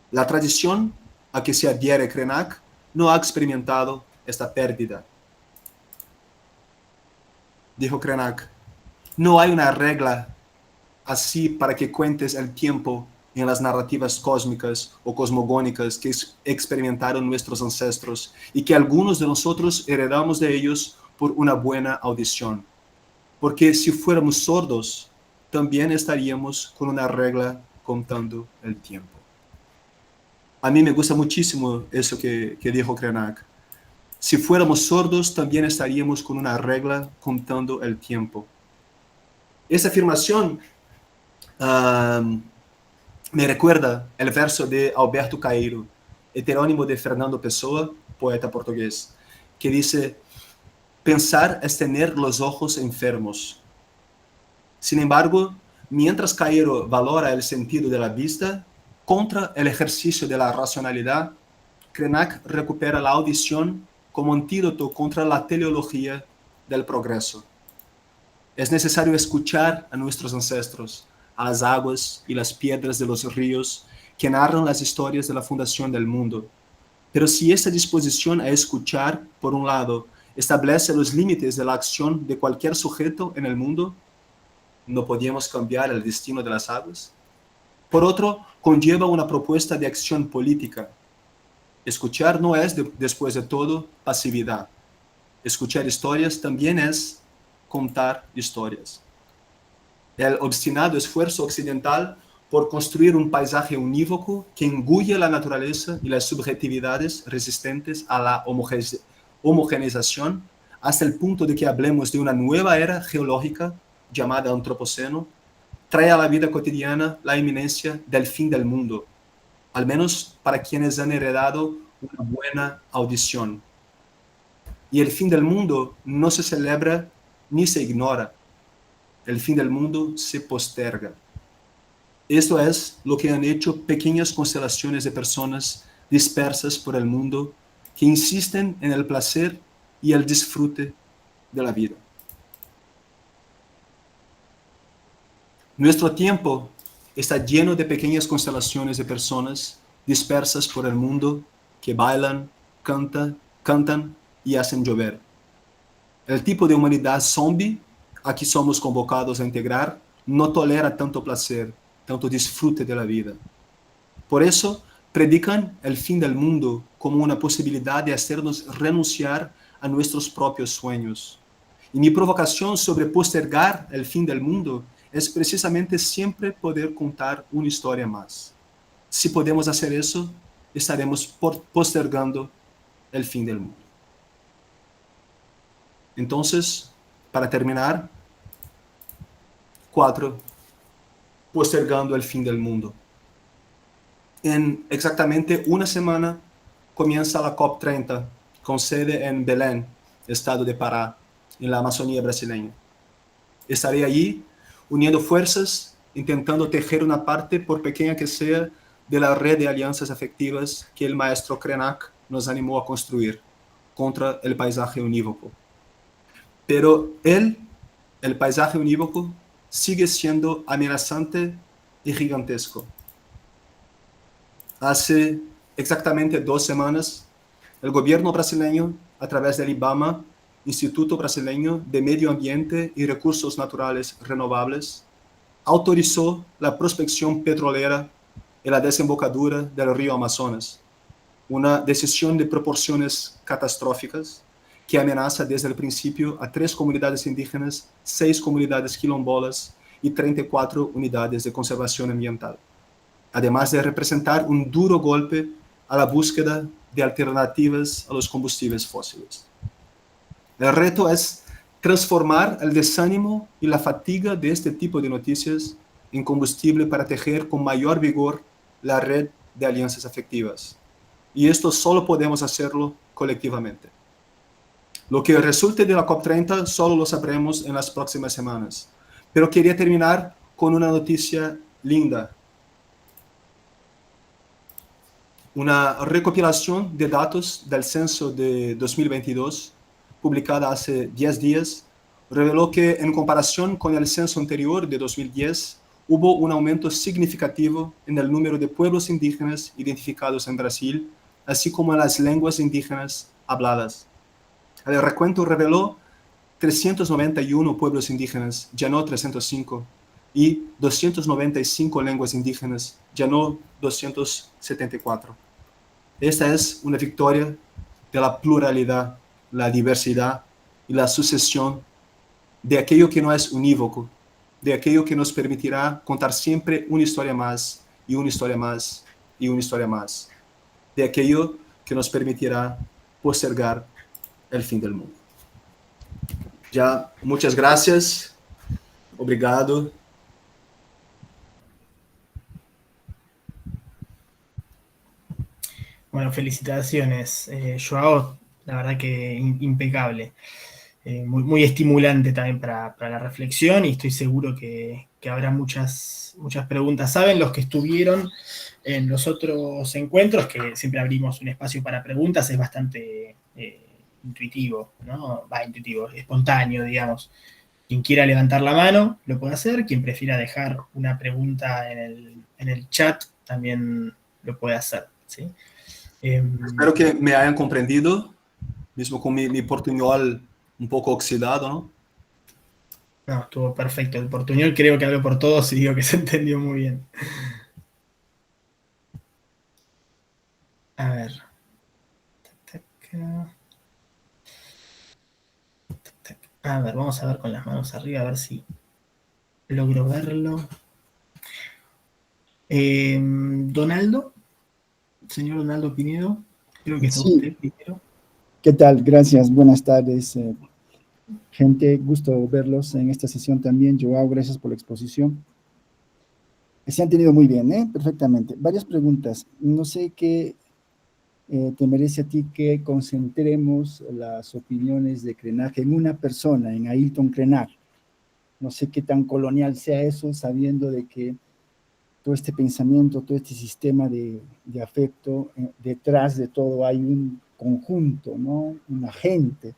La tradición a que se adhiere Krenak no ha experimentado esta pérdida. Dijo Krenak, no hay una regla así para que cuentes el tiempo en las narrativas cósmicas o cosmogónicas que experimentaron nuestros ancestros y que algunos de nosotros heredamos de ellos por una buena audición. Porque si fuéramos sordos, también estaríamos con una regla contando el tiempo. A mí me gusta muchísimo eso que dijo Krenak. Si fuéramos sordos, también estaríamos con una regla contando el tiempo. Esa afirmación me recuerda el verso de Alberto Caeiro, heterónimo de Fernando Pessoa, poeta portugués, que dice, pensar es tener los ojos enfermos. Sin embargo, mientras Caeiro valora el sentido de la vista, contra el ejercicio de la racionalidad, Krenak recupera la audición como antídoto contra la teleología del progreso. Es necesario escuchar a nuestros ancestros, a las aguas y las piedras de los ríos que narran las historias de la fundación del mundo. Pero si esta disposición a escuchar, por un lado, establece los límites de la acción de cualquier sujeto en el mundo, ¿no podíamos cambiar el destino de las aguas? Por otro, conlleva una propuesta de acción política. Escuchar no es, después de todo, pasividad. Escuchar historias también es contar historias. El obstinado esfuerzo occidental por construir un paisaje unívoco que engulle la naturaleza y las subjetividades resistentes a la homogeneización hasta el punto de que hablemos de una nueva era geológica llamada antropoceno, trae a la vida cotidiana la inminencia del fin del mundo, al menos para quienes han heredado una buena audición. Y el fin del mundo no se celebra ni se ignora. El fin del mundo se posterga. Esto es lo que han hecho pequeñas constelaciones de personas dispersas por el mundo que insisten en el placer y el disfrute de la vida. Nuestro tiempo está lleno de pequeñas constelaciones de personas dispersas por el mundo que bailan, cantan y hacen llover. El tipo de humanidad zombie a que somos convocados a integrar no tolera tanto placer, tanto disfrute de la vida. Por eso predican el fin del mundo como una posibilidad de hacernos renunciar a nuestros propios sueños. Y mi provocación sobre postergar el fin del mundo es precisamente siempre poder contar una historia más. Si podemos hacer eso, estaremos postergando el fin del mundo. Entonces, para terminar, 4, postergando el fin del mundo. En exactamente una semana comienza la COP30, con sede en Belém, estado de Pará, en la Amazonía brasileña. Estaré allí uniendo fuerzas, intentando tejer una parte, por pequeña que sea, de la red de alianzas afectivas que el maestro Krenak nos animó a construir contra el paisaje unívoco. Pero el paisaje unívoco, sigue siendo amenazante y gigantesco. Hace exactamente 2 semanas, el gobierno brasileño, a través del IBAMA, Instituto Brasileño de Medio Ambiente y Recursos Naturales Renovables, autorizó la prospección petrolera en la desembocadura del río Amazonas, una decisión de proporciones catastróficas que amenaza desde el principio a 3 comunidades indígenas, 6 comunidades quilombolas y 34 unidades de conservación ambiental, además de representar un duro golpe a la búsqueda de alternativas a los combustibles fósiles. El reto es transformar el desánimo y la fatiga de este tipo de noticias en combustible para tejer con mayor vigor la red de alianzas afectivas. Y esto solo podemos hacerlo colectivamente. Lo que resulte de la COP30 solo lo sabremos en las próximas semanas. Pero quería terminar con una noticia linda. Una recopilación de datos del censo de 2022, publicada hace 10 días, reveló que en comparación con el censo anterior de 2010, hubo un aumento significativo en el número de pueblos indígenas identificados en Brasil, así como en las lenguas indígenas habladas. El recuento reveló 391 pueblos indígenas, ya no 305, y 295 lenguas indígenas, ya no 274. Esta es una victoria de la pluralidad, la diversidad y la sucesión de aquello que no es unívoco, de aquello que nos permitirá contar siempre una historia más y una historia más y una historia más, de aquello que nos permitirá postergar el fin del mundo. Ya, muchas gracias. Obrigado. Bueno, felicitaciones, Joao, la verdad que impecable. Muy estimulante también para la reflexión y estoy seguro que habrá muchas preguntas. Saben los que estuvieron en los otros encuentros que siempre abrimos un espacio para preguntas, es bastante intuitivo, ¿no? Intuitivo, espontáneo, digamos. Quien quiera levantar la mano lo puede hacer, quien prefiera dejar una pregunta en el chat también lo puede hacer, ¿sí? Espero que me hayan comprendido, mismo con mi portuñol un poco oxidado, ¿no? No, estuvo perfecto. El portuñol creo que hablo por todos y digo que se entendió muy bien. A ver. A ver, vamos a ver con las manos arriba, a ver si logro verlo. Donaldo, señor Donaldo Pinedo, creo que está Sí, usted primero. ¿qué tal? Gracias, buenas tardes. Gente, gusto verlos en esta sesión también. Joao, gracias por la exposición. Se han tenido muy bien, ¿eh? Perfectamente. Varias preguntas. No sé qué te merece a ti que concentremos las opiniones de Krenak en una persona, en Ailton Krenak. No sé qué tan colonial sea eso, sabiendo de que todo este pensamiento, todo este sistema de afecto, detrás de todo hay un conjunto, ¿no? Una gente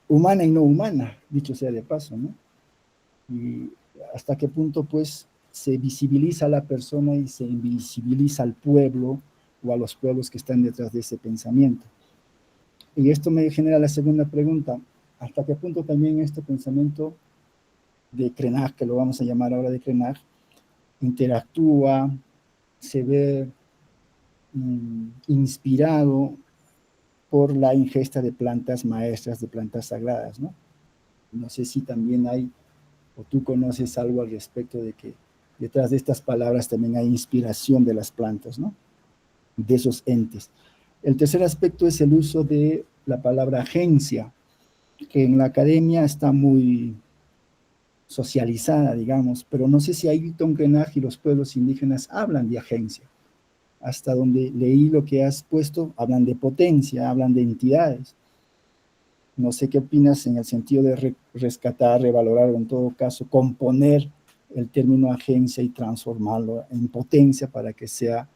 humana y no humana, dicho sea de paso, ¿no? Y hasta qué punto, pues, se visibiliza a la persona y se invisibiliza al pueblo o a los pueblos que están detrás de ese pensamiento. Y esto me genera la segunda pregunta, ¿hasta qué punto también este pensamiento de Krenak, que lo vamos a llamar ahora de Krenak, interactúa, se ve inspirado por la ingesta de plantas maestras, de plantas sagradas, ¿no? No sé si también hay, o tú conoces algo al respecto de que detrás de estas palabras también hay inspiración de las plantas, ¿no? De esos entes. El tercer aspecto es el uso de la palabra agencia, que en la academia está muy socializada, digamos, pero no sé si Ayrton Krenak y los pueblos indígenas hablan de agencia. Hasta donde leí lo que has puesto, hablan de potencia, hablan de entidades. No sé qué opinas en el sentido de rescatar, revalorar, o en todo caso, componer el término agencia y transformarlo en potencia para que sea,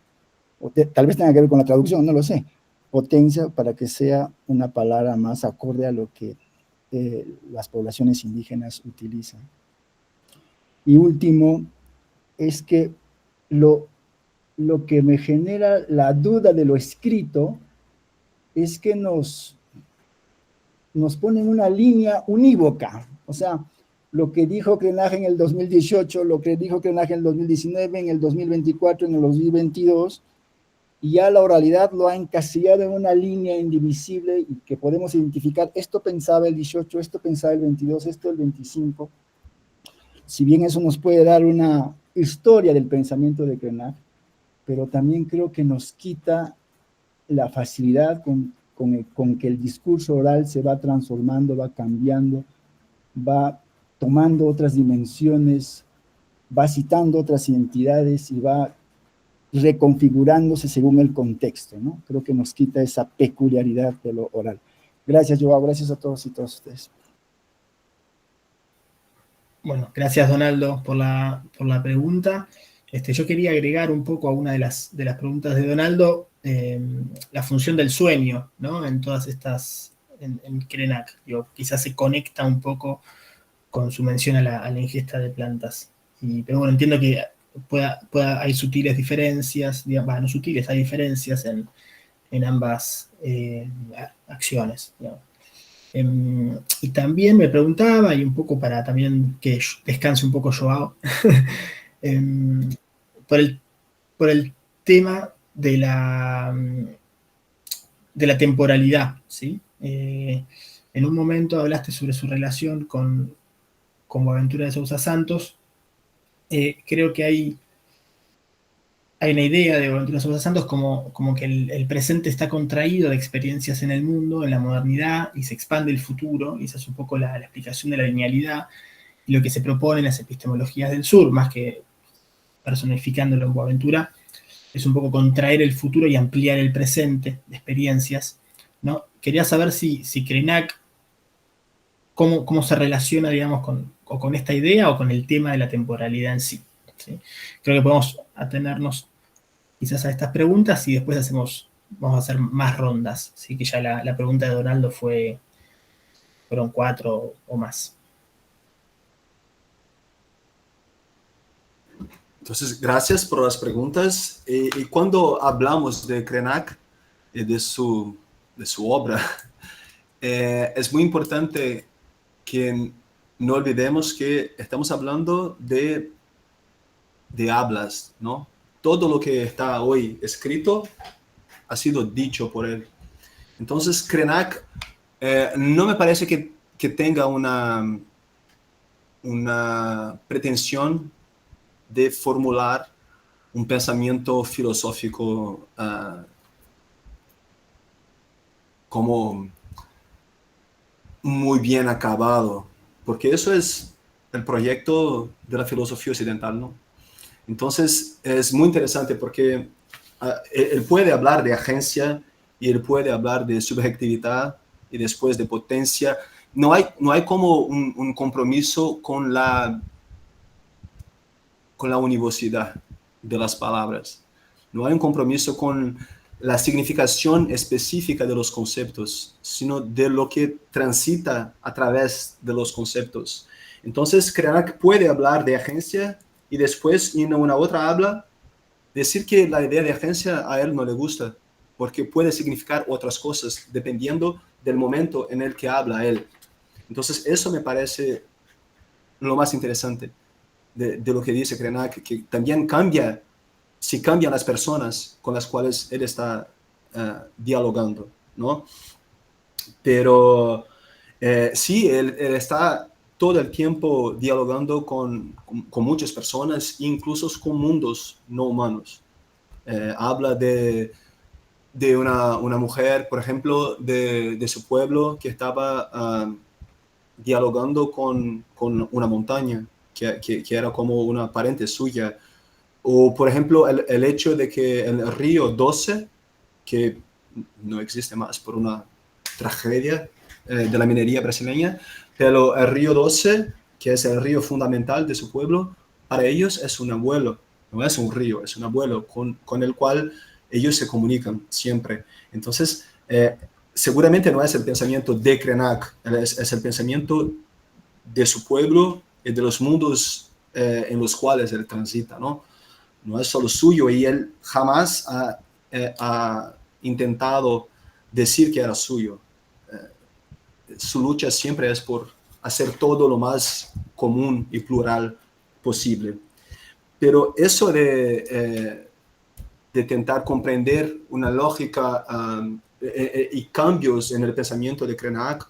tal vez tenga que ver con la traducción, no lo sé, potencia para que sea una palabra más acorde a lo que las poblaciones indígenas utilizan. Y último, es que lo que me genera la duda de lo escrito es que nos pone en una línea unívoca. O sea, lo que dijo Krenak en el 2018, lo que dijo Krenak en el 2019, en el 2024, en el 2022, y ya la oralidad lo ha encasillado en una línea indivisible y que podemos identificar, esto pensaba el 18, esto pensaba el 22, esto el 25. Si bien eso nos puede dar una historia del pensamiento de Krenak, pero también creo que nos quita la facilidad con que el discurso oral se va transformando, va cambiando, va tomando otras dimensiones, va citando otras identidades y va reconfigurándose según el contexto, ¿no? Creo que nos quita esa peculiaridad de lo oral. Gracias, Joao, gracias a todos y todas ustedes. Bueno, gracias Donaldo por la pregunta. Yo quería agregar un poco a una de las preguntas de Donaldo, la función del sueño, ¿no? En todas estas, en Krenak. Quizás se conecta un poco con su mención a la ingesta de plantas. Pero bueno, entiendo que hay sutiles diferencias, no sutiles, hay diferencias en ambas acciones, digamos. Y también me preguntaba, y un poco para también que descanse un poco Joao, por el tema de la temporalidad, ¿sí? En un momento hablaste sobre su relación con Boaventura de Sousa Santos. Creo que hay una idea de Boaventura de Sousa Santos como que el presente está contraído de experiencias en el mundo, en la modernidad, y se expande el futuro, y esa es un poco la explicación de la linealidad, y lo que se propone en las epistemologías del sur, más que personificándolo en Boaventura, es un poco contraer el futuro y ampliar el presente de experiencias, ¿no? Quería saber si Krenak, cómo se relaciona, digamos, con esta idea o con el tema de la temporalidad en sí, ¿sí? Creo que podemos atenernos quizás a estas preguntas y después vamos a hacer más rondas, ¿sí? Que ya la pregunta de Donaldo fueron 4 o más. Entonces, gracias por las preguntas. Y cuando hablamos de Krenak y de su obra, es muy importante que no olvidemos que estamos hablando de hablas, ¿no? Todo lo que está hoy escrito ha sido dicho por él. Entonces, Krenak no me parece que tenga una pretensión de formular un pensamiento filosófico como muy bien acabado, porque eso es el proyecto de la filosofía occidental, ¿no? Entonces es muy interesante porque él puede hablar de agencia y él puede hablar de subjetividad y después de potencia. No hay como un compromiso con la univocidad de las palabras. No hay un compromiso con la significación específica de los conceptos, sino de lo que transita a través de los conceptos. Entonces, Krenak puede hablar de agencia y después, en una otra habla, decir que la idea de agencia a él no le gusta, porque puede significar otras cosas, dependiendo del momento en el que habla él. Entonces, eso me parece lo más interesante de lo que dice Krenak, que también cambia si cambian las personas con las cuales él está dialogando, ¿no? Pero sí, él está todo el tiempo dialogando con muchas personas, incluso con mundos no humanos. Habla de una mujer, por ejemplo, de su pueblo que estaba dialogando con una montaña, que era como una pariente suya. O, por ejemplo, el hecho de que el río 12, que no existe más por una tragedia de la minería brasileña, pero el río 12, que es el río fundamental de su pueblo, para ellos es un abuelo, no es un río, es un abuelo con el cual ellos se comunican siempre. Entonces, seguramente no es el pensamiento de Krenak, es el pensamiento de su pueblo y de los mundos en los cuales él transita, ¿no? No es solo suyo, y él jamás ha intentado decir que era suyo. Su lucha siempre es por hacer todo lo más común y plural posible. Pero eso de intentar comprender una lógica y cambios en el pensamiento de Krenak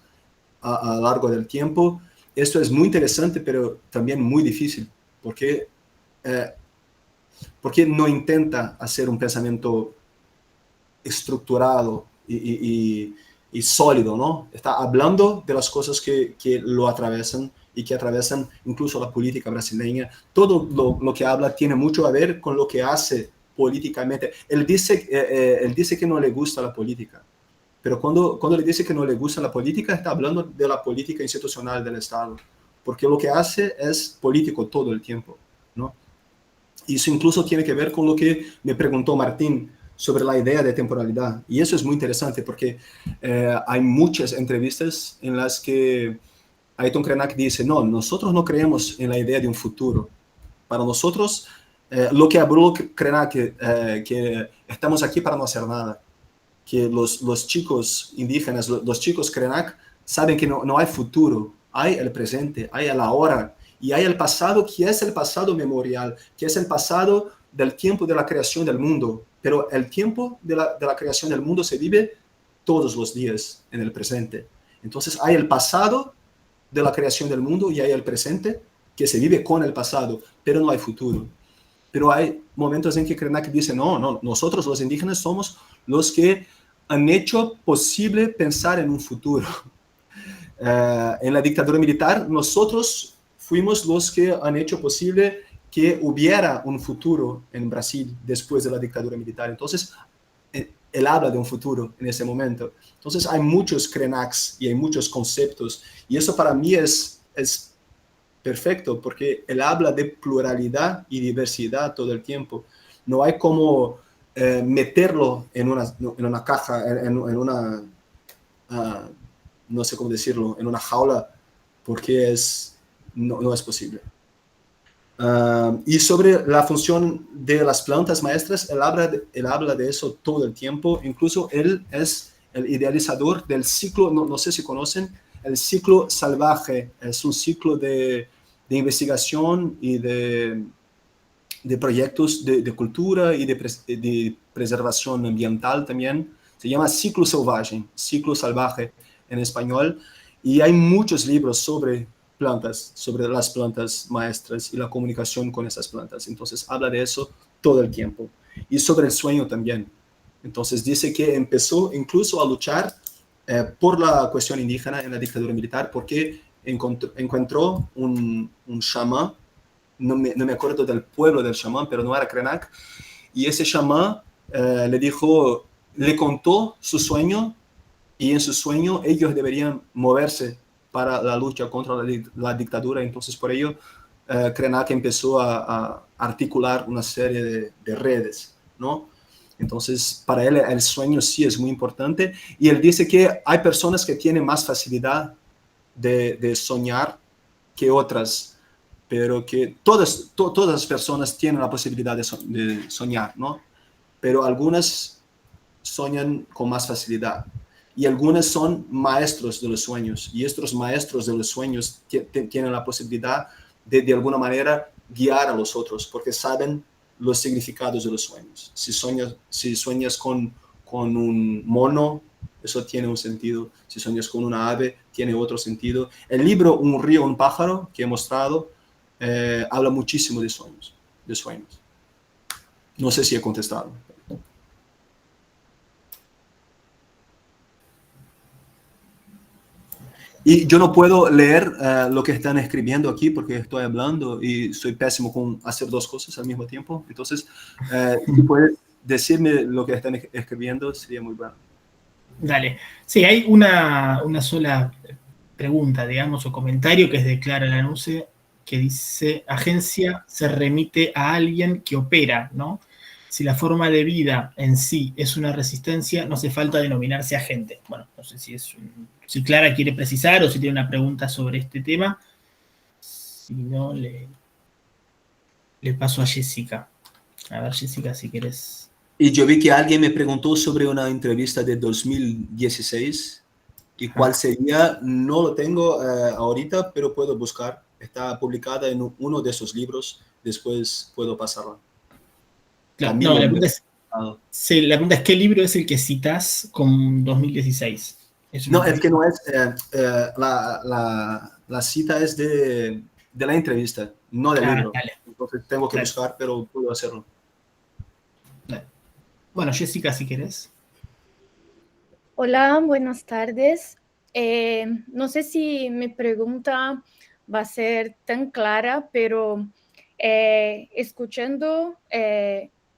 a lo largo del tiempo, esto es muy interesante, pero también muy difícil, porque no intenta hacer un pensamiento estructurado y sólido, ¿no? Está hablando de las cosas que lo atravesan y que atravesan incluso la política brasileña. Todo lo que habla tiene mucho a ver con lo que hace políticamente. Él dice que no le gusta la política, pero cuando le dice que no le gusta la política, está hablando de la política institucional del Estado, porque lo que hace es político todo el tiempo, ¿no? Y eso incluso tiene que ver con lo que me preguntó Martín sobre la idea de temporalidad. Y eso es muy interesante porque hay muchas entrevistas en las que Ayrton Krenak dice, no, nosotros no creemos en la idea de un futuro. Para nosotros, lo que habló Krenak, que estamos aquí para no hacer nada, que los chicos indígenas, los chicos Krenak, saben que no hay futuro, hay el presente, hay el ahora, y hay el pasado, que es el pasado memorial, que es el pasado del tiempo de la creación del mundo. Pero el tiempo de la creación del mundo se vive todos los días en el presente. Entonces hay el pasado de la creación del mundo y hay el presente que se vive con el pasado, pero no hay futuro. Pero hay momentos en que Krenak dice, no, nosotros los indígenas somos los que han hecho posible pensar en un futuro. En la dictadura militar, nosotros fuimos los que han hecho posible que hubiera un futuro en Brasil después de la dictadura militar. Entonces, él habla de un futuro en ese momento. Entonces, hay muchos Krenaks y hay muchos conceptos, y eso para mí es perfecto, porque él habla de pluralidad y diversidad todo el tiempo. No hay como meterlo en una caja, en una, no sé cómo decirlo, en una jaula, porque no es posible. Y sobre la función de las plantas maestras, él habla de eso todo el tiempo. Incluso él es el idealizador del ciclo, no sé si conocen, el ciclo salvaje. Es un ciclo de investigación y de proyectos de cultura y de preservación ambiental también. Se llama ciclo salvaje en español. Y hay muchos libros sobre las plantas maestras y la comunicación con esas plantas. Entonces habla de eso todo el tiempo. Y sobre el sueño también. Entonces dice que empezó incluso a luchar por la cuestión indígena en la dictadura militar, porque encontró un chamán, no me acuerdo del pueblo del chamán, pero no era Krenak, y ese chamán le contó su sueño, y en su sueño ellos deberían moverse para la lucha contra la dictadura. Entonces, por ello, Krenak empezó a articular una serie de redes, ¿no? Entonces, para él el sueño sí es muy importante, y él dice que hay personas que tienen más facilidad de soñar que otras, pero que todas las personas tienen la posibilidad de soñar, ¿no? Pero algunas soñan con más facilidad. Y algunas son maestros de los sueños, y estos maestros de los sueños tienen la posibilidad de alguna manera guiar a los otros, porque saben los significados de los sueños. Si sueñas con un mono, eso tiene un sentido. Si sueñas con una ave, tiene otro sentido. El libro Un río, un pájaro, que he mostrado, habla muchísimo de sueños. No sé si he contestado. Y yo no puedo leer lo que están escribiendo aquí porque estoy hablando y soy pésimo con hacer dos cosas al mismo tiempo. Entonces, si puedes decirme lo que están escribiendo, sería muy bueno. Dale. Sí, hay una sola pregunta, digamos, o comentario que es de Clara Lanuse, que dice, agencia se remite a alguien que opera, ¿no? Si la forma de vida en sí es una resistencia, no hace falta denominarse agente. Bueno, no sé si Clara quiere precisar o si tiene una pregunta sobre este tema. Si no, le paso a Jessica. A ver, Jessica, si querés. Y yo vi que alguien me preguntó sobre una entrevista de 2016 y cuál sería, no lo tengo ahorita, pero puedo buscar. Está publicada en uno de esos libros, después puedo pasarla. Claro, no, la pregunta es ¿qué libro es el que citas con 2016? No, es que no es, la cita es de la entrevista, no del libro. Dale. Entonces tengo que buscar, pero puedo hacerlo. Dale. Bueno, Jessica, si querés. Hola, buenas tardes. No sé si mi pregunta va a ser tan clara, pero escuchando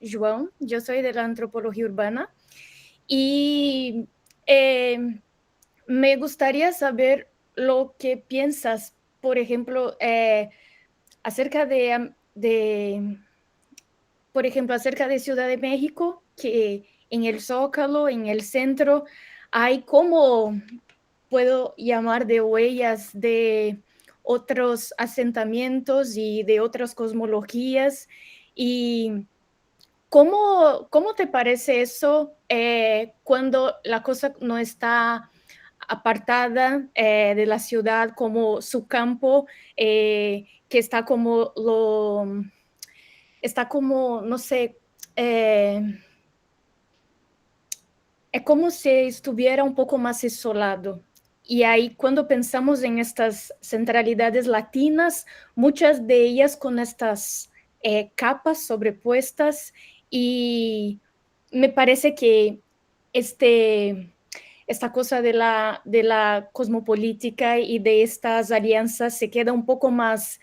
João, yo soy de la antropología urbana y me gustaría saber lo que piensas, por ejemplo, acerca por ejemplo, acerca de Ciudad de México, que en el Zócalo, en el centro, hay como, puedo llamar, de huellas de otros asentamientos y de otras cosmologías. ¿Y cómo te parece eso cuando la cosa no está apartada de la ciudad como su campo, que está como, no sé, es como si estuviera un poco más isolado. Y ahí cuando pensamos en estas centralidades latinas, muchas de ellas con estas capas sobrepuestas, y me parece que esta cosa de la cosmopolítica y de estas alianzas se queda un poco más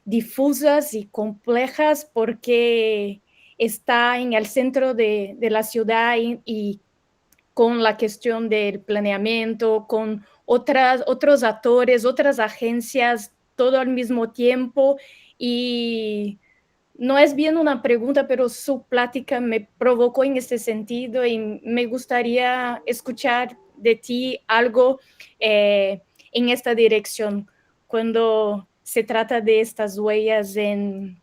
difusas y complejas porque está en el centro de la ciudad y con la cuestión del planeamiento, con otros actores, otras agencias, todo al mismo tiempo. Y no es bien una pregunta, pero su plática me provocó en este sentido y me gustaría escuchar de ti algo en esta dirección cuando se trata de estas huellas en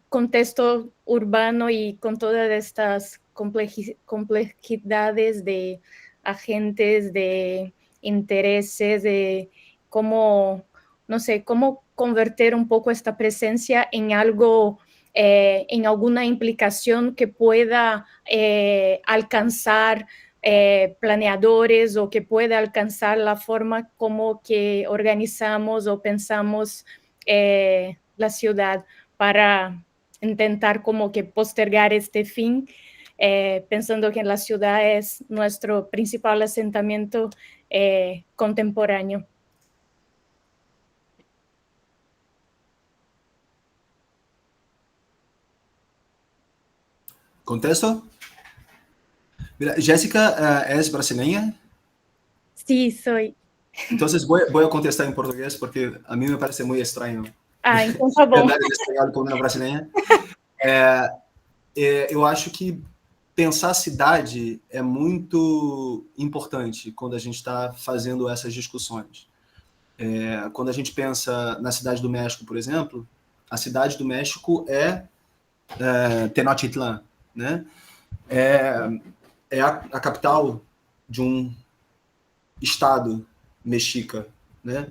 contexto urbano y con todas estas complejidades de agentes, de intereses, de cómo, no sé, cómo convertir un poco esta presencia en algo, en alguna implicación que pueda alcanzar planeadores o que pueda alcanzar la forma como que organizamos o pensamos la ciudad, para intentar como que postergar este fin, pensando que la ciudad es nuestro principal asentamiento contemporáneo. ¿Contesto? Mira, Jessica es brasileña. Sí, soy. Entonces voy a contestar en portugués porque a mí me parece muy extraño. Então tá bom. Hablar em espanhol com uma brasileira. Eu acho que pensar cidade é muito importante quando a gente está fazendo essas discussões. Quando a gente pensa na Cidade do México, por exemplo, a Cidade do México é Tenochtitlan, né? É a capital de um estado mexica, né?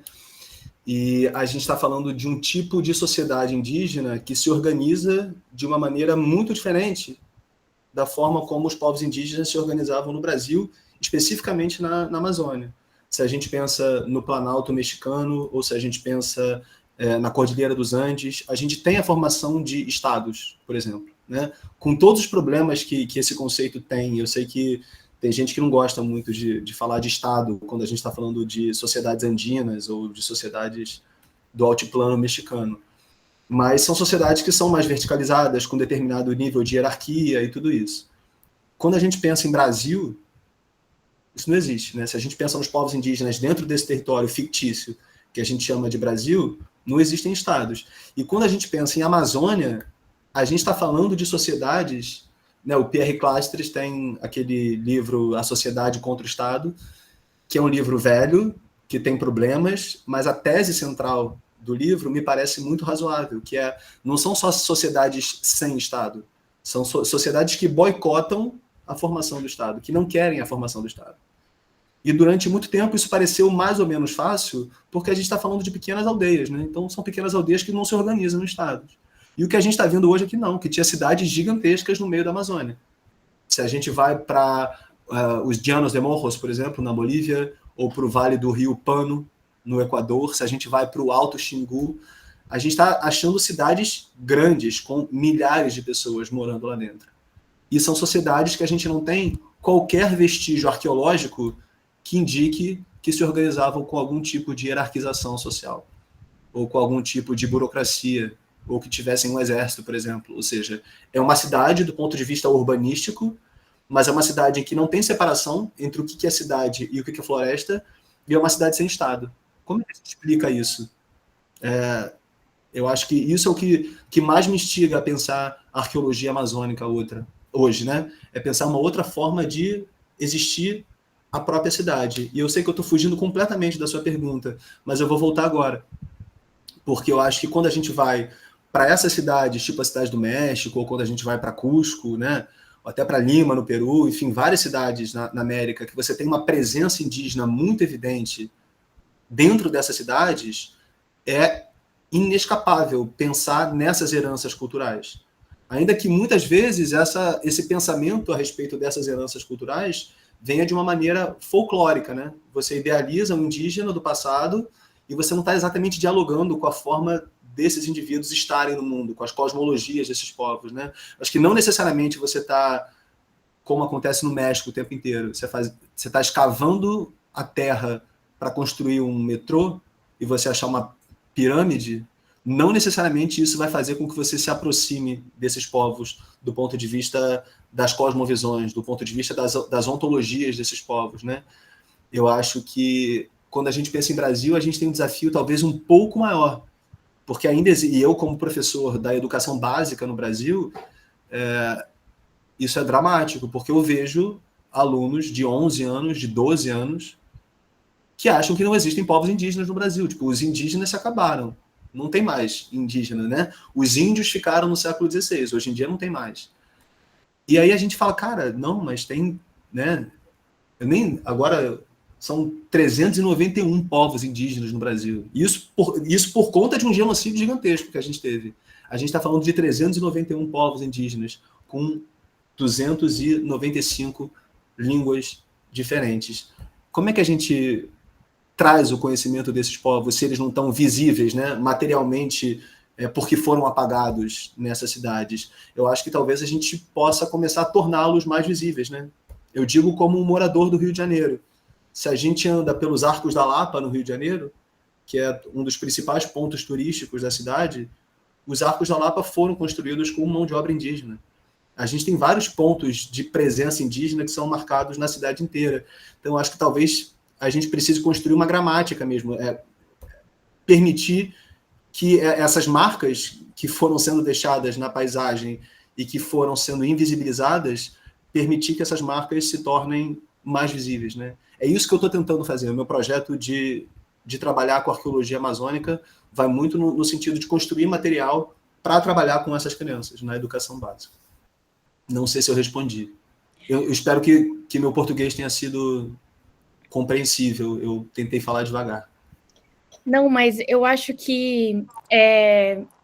E a gente está falando de um tipo de sociedade indígena que se organiza de uma maneira muito diferente da forma como os povos indígenas se organizavam no Brasil, especificamente na Amazônia. Se a gente pensa no Planalto mexicano, ou se a gente pensa na Cordilheira dos Andes, a gente tem a formação de estados, por exemplo, né? Com todos os problemas que esse conceito tem. Eu sei que tem gente que não gosta muito de falar de estado quando a gente está falando de sociedades andinas ou de sociedades do altiplano mexicano. Mas são sociedades que são mais verticalizadas, com determinado nível de hierarquia e tudo isso. Quando a gente pensa em Brasil, isso não existe, né? Se a gente pensa nos povos indígenas dentro desse território fictício que a gente chama de Brasil, não existem estados. E quando a gente pensa em Amazônia, a gente está falando de sociedades, né? O Pierre Clastres tem aquele livro A Sociedade contra o Estado, que é um livro velho, que tem problemas, mas a tese central do livro me parece muito razoável, que não são só sociedades sem Estado, são sociedades que boicotam a formação do Estado, que não querem a formação do Estado. E durante muito tempo isso pareceu mais ou menos fácil, porque a gente está falando de pequenas aldeias, né? Então são pequenas aldeias que não se organizam no Estado. E o que a gente está vendo hoje é que não, que tinha cidades gigantescas no meio da Amazônia. Se a gente vai para os Llanos de Morros, por exemplo, na Bolívia, ou para o Vale do Rio Pano, no Equador, se a gente vai para o Alto Xingu, a gente está achando cidades grandes, com milhares de pessoas morando lá dentro. E são sociedades que a gente não tem qualquer vestígio arqueológico que indique que se organizavam com algum tipo de hierarquização social, ou com algum tipo de burocracia, ou que tivessem um exército, por exemplo. Ou seja, é uma cidade do ponto de vista urbanístico, mas é uma cidade em que não tem separação entre o que é cidade e o que é floresta, e é uma cidade sem Estado. Como é que a gente explica isso? Eu acho que isso é o que mais me instiga a pensar a arqueologia amazônica hoje, né? É pensar uma outra forma de existir a própria cidade. E eu sei que eu estou fugindo completamente da sua pergunta, mas eu vou voltar agora. Porque eu acho que quando a gente vai para essas cidades, tipo a Cidade do México, ou quando a gente vai para Cusco, né? Ou até para Lima, no Peru, enfim, várias cidades na América, que você tem uma presença indígena muito evidente dentro dessas cidades, é inescapável pensar nessas heranças culturais. Ainda que muitas vezes esse pensamento a respeito dessas heranças culturais venha de uma maneira folclórica, né? Você idealiza um indígena do passado e você não está exatamente dialogando com a forma desses indivíduos estarem no mundo, com as cosmologias desses povos, né? Acho que não necessariamente você está, como acontece no México o tempo inteiro, você está escavando a terra para construir um metrô e você achar uma pirâmide, não necessariamente isso vai fazer com que você se aproxime desses povos do ponto de vista das cosmovisões, do ponto de vista das ontologias desses povos, né? Eu acho que quando a gente pensa em Brasil, a gente tem um desafio talvez um pouco maior, porque ainda e eu como professor da educação básica no Brasil, isso é dramático, porque eu vejo alunos de 11 anos, de 12 anos, que acham que não existem povos indígenas no Brasil. Tipo, os indígenas se acabaram. Não tem mais indígena, né? Os índios ficaram no século XVI, hoje em dia não tem mais. E aí a gente fala, cara, não, mas tem, né? Agora são 391 povos indígenas no Brasil. Isso por conta de um genocídio gigantesco que a gente teve. A gente está falando de 391 povos indígenas com 295 línguas diferentes. Como é que a gente traz o conhecimento desses povos, se eles não estão visíveis, né, materialmente, porque foram apagados nessas cidades? Eu acho que talvez a gente possa começar a torná-los mais visíveis, né? Eu digo como um morador do Rio de Janeiro. Se a gente anda pelos Arcos da Lapa, no Rio de Janeiro, que é um dos principais pontos turísticos da cidade, os Arcos da Lapa foram construídos com mão de obra indígena. A gente tem vários pontos de presença indígena que são marcados na cidade inteira. Então, acho que talvez a gente precise construir uma gramática mesmo, permitir que essas marcas que foram sendo deixadas na paisagem e que foram sendo invisibilizadas, permitir que essas marcas se tornem mais visíveis, né? É isso que eu estou tentando fazer. O meu projeto de trabalhar com arqueologia amazônica vai muito no sentido de construir material para trabalhar com essas crianças na educação básica. Não sei se eu respondi. Eu espero que meu português tenha sido compreensível. Eu tentei falar devagar. Não, mas eu acho que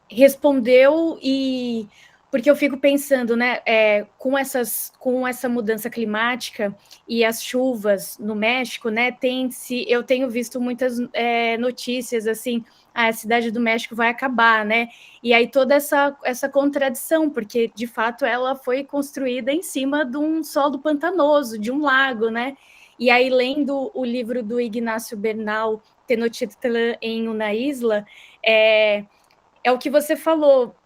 respondeu, e porque eu fico pensando, né, com essa mudança climática e as chuvas no México, né, eu tenho visto muitas notícias assim, a cidade do México vai acabar, né? E aí toda essa contradição, porque de fato ela foi construída em cima de um solo pantanoso, de um lago, né? E aí, lendo o livro do Ignacio Bernal, Tenochtitlan em Una Isla, é o que você falou,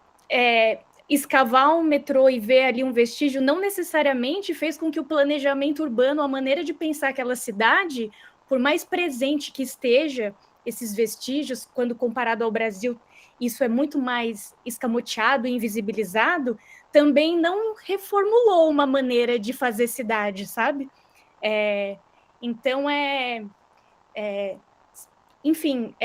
escavar um metrô e ver ali um vestígio não necessariamente fez com que o planejamento urbano, a maneira de pensar aquela cidade, por mais presente que esteja esses vestígios, quando comparado ao Brasil, isso é muito mais escamoteado e invisibilizado, também não reformulou uma maneira de fazer cidade, sabe? Então, enfim,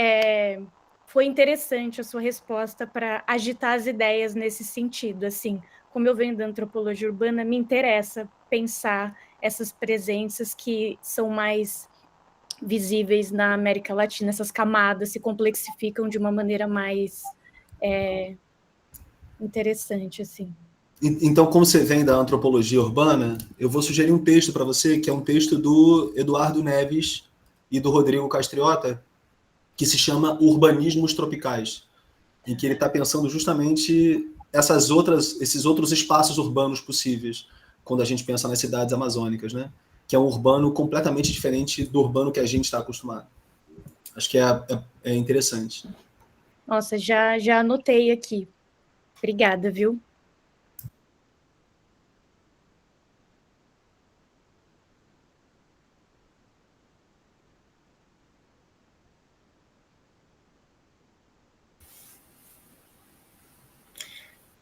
foi interessante a sua resposta para agitar as ideias nesse sentido. Assim, como eu venho da antropologia urbana, me interessa pensar essas presenças que são mais visíveis na América Latina, essas camadas se complexificam de uma maneira mais interessante, assim. Então, como você vem da antropologia urbana, eu vou sugerir um texto para você, que é um texto do Eduardo Neves e do Rodrigo Castriota, que se chama Urbanismos Tropicais, em que ele está pensando justamente esses outros espaços urbanos possíveis, quando a gente pensa nas cidades amazônicas, né? Que é um urbano completamente diferente do urbano que a gente está acostumado. Acho que é interessante. Nossa, já anotei aqui. Obrigada, viu?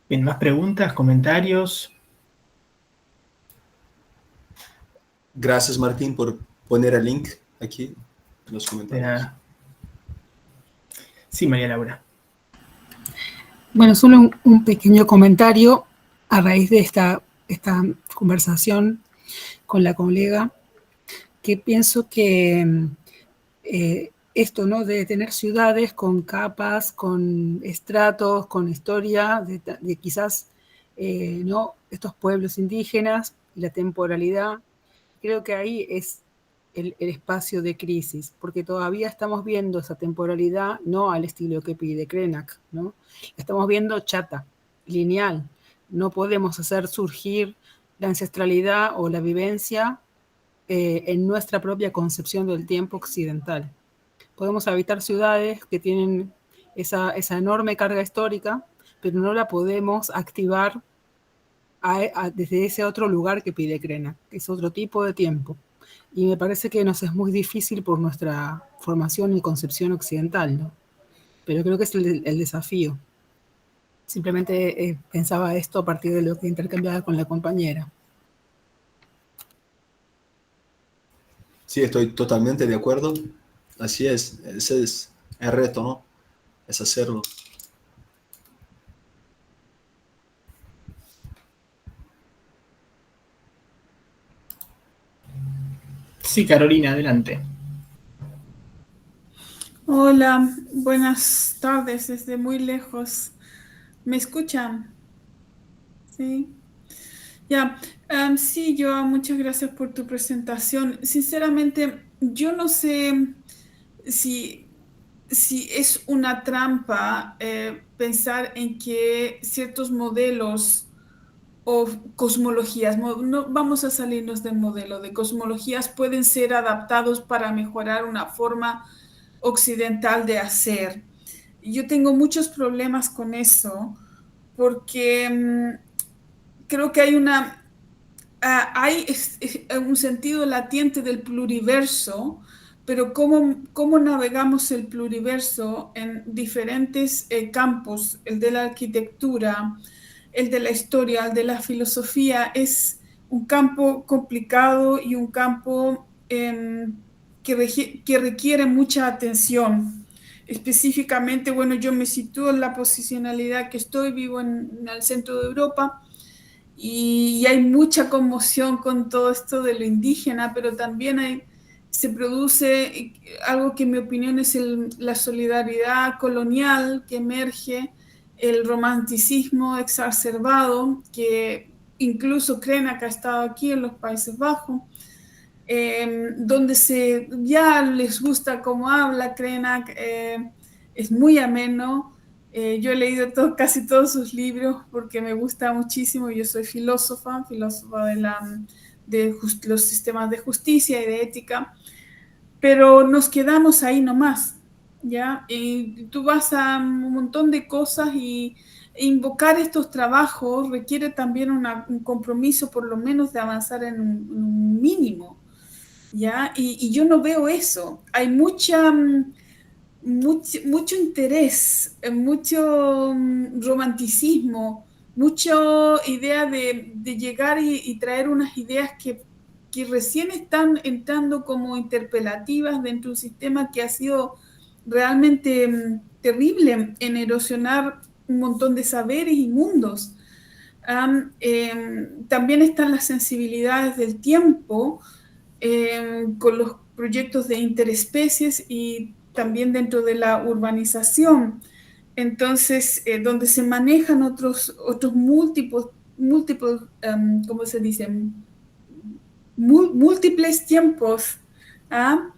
Bien, ¿más preguntas, comentarios? Gracias, Martín, por poner el link aquí en los De comentarios. nada. Sí, María Laura. Bueno, solo un pequeño comentario a raíz de esta conversación con la colega, que pienso que esto, ¿no?, de tener ciudades con capas, con estratos, con historia, de quizás, ¿no?, estos pueblos indígenas y la temporalidad, creo que ahí es el espacio de crisis, porque todavía estamos viendo esa temporalidad no al estilo que pide Krenak, ¿no? Estamos viendo chata, lineal. No podemos hacer surgir la ancestralidad o la vivencia en nuestra propia concepción del tiempo occidental. Podemos habitar ciudades que tienen esa enorme carga histórica, pero no la podemos activar desde ese otro lugar que pide Krenak, que es otro tipo de tiempo. Y me parece que nos es muy difícil por nuestra formación y concepción occidental, ¿no? Pero creo que es el desafío. Simplemente pensaba esto a partir de lo que intercambiaba con la compañera. Sí, estoy totalmente de acuerdo. Así es, ese es el reto, ¿no? Es hacerlo. Sí, Carolina, adelante. Hola, buenas tardes desde muy lejos. ¿Me escuchan? Sí. Ya, sí, Joa, muchas gracias por tu presentación. Sinceramente, yo no sé si es una trampa pensar en que ciertos modelos o cosmologías, no vamos a salirnos del modelo de cosmologías, pueden ser adaptados para mejorar una forma occidental de hacer. Yo tengo muchos problemas con eso porque creo que hay un sentido latente del pluriverso, pero cómo navegamos el pluriverso en diferentes campos, el de la arquitectura, el de la historia, el de la filosofía, es un campo complicado y un campo que requiere mucha atención. Específicamente, bueno, yo me sitúo en la posicionalidad que estoy, vivo en el centro de Europa y hay mucha conmoción con todo esto de lo indígena, pero también hay se produce algo que en mi opinión es la solidaridad colonial que emerge, el romanticismo exacerbado, que incluso Krenak ha estado aquí en los Países Bajos, donde ya les gusta cómo habla Krenak, es muy ameno. Yo he leído casi todos sus libros porque me gusta muchísimo. Yo soy filósofa de los sistemas de justicia y de ética, pero nos quedamos ahí nomás, ¿ya? Y tú vas a un montón de cosas y invocar estos trabajos requiere también un compromiso por lo menos de avanzar en un mínimo, ¿ya? Y yo no veo eso. Hay mucho interés, mucho romanticismo, mucha idea de llegar y traer unas ideas que recién están entrando como interpelativas dentro de un sistema que ha sido realmente terrible en erosionar un montón de saberes y mundos. También están las sensibilidades del tiempo con los proyectos de interespecies y también dentro de la urbanización. Entonces, donde se manejan otros múltiples, ¿cómo se dice? Múltiples tiempos, ¿ah?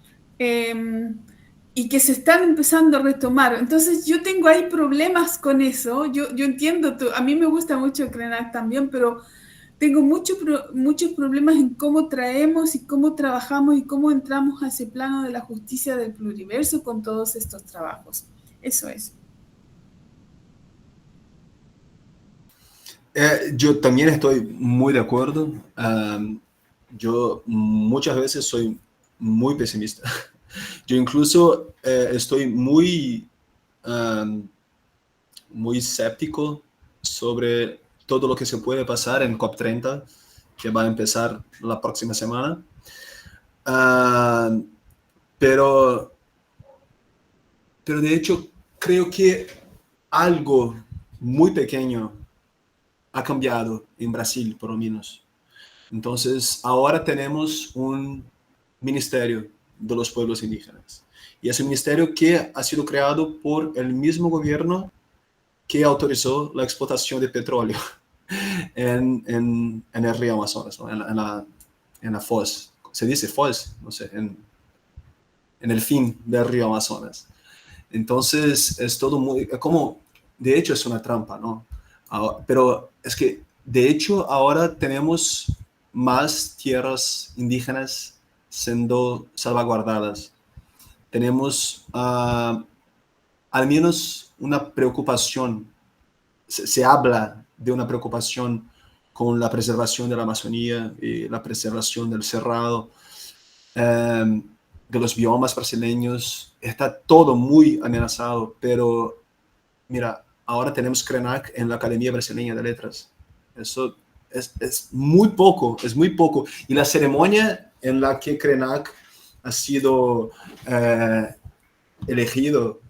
Y que se están empezando a retomar. Entonces yo tengo ahí problemas con eso. Yo entiendo, a mí me gusta mucho Krenak también, pero tengo muchos problemas en cómo traemos y cómo trabajamos y cómo entramos a ese plano de la justicia del pluriverso con todos estos trabajos. Eso es. Yo también estoy muy de acuerdo. Yo muchas veces soy muy pesimista. Yo incluso estoy muy escéptico sobre todo lo que se puede pasar en COP30, que va a empezar la próxima semana. Pero de hecho creo que algo muy pequeño ha cambiado en Brasil, por lo menos. Entonces, ahora tenemos un ministerio de los pueblos indígenas. Y es un ministerio que ha sido creado por el mismo gobierno que autorizó la explotación de petróleo en el río Amazonas, ¿no? en la foz. ¿Se dice foz? No sé, en el fin del río Amazonas. Entonces, es todo muy... como, de hecho, es una trampa, ¿no? Pero es que, de hecho, ahora tenemos más tierras indígenas siendo salvaguardadas. Tenemos al menos una preocupación, se habla de una preocupación con la preservación de la Amazonía y la preservación del cerrado, de los biomas brasileños. Está todo muy amenazado, pero mira, ahora tenemos Krenak en la Academia Brasileña de Letras. Eso es muy poco, es muy poco. Y la ceremonia en la que Krenak ha sido elegido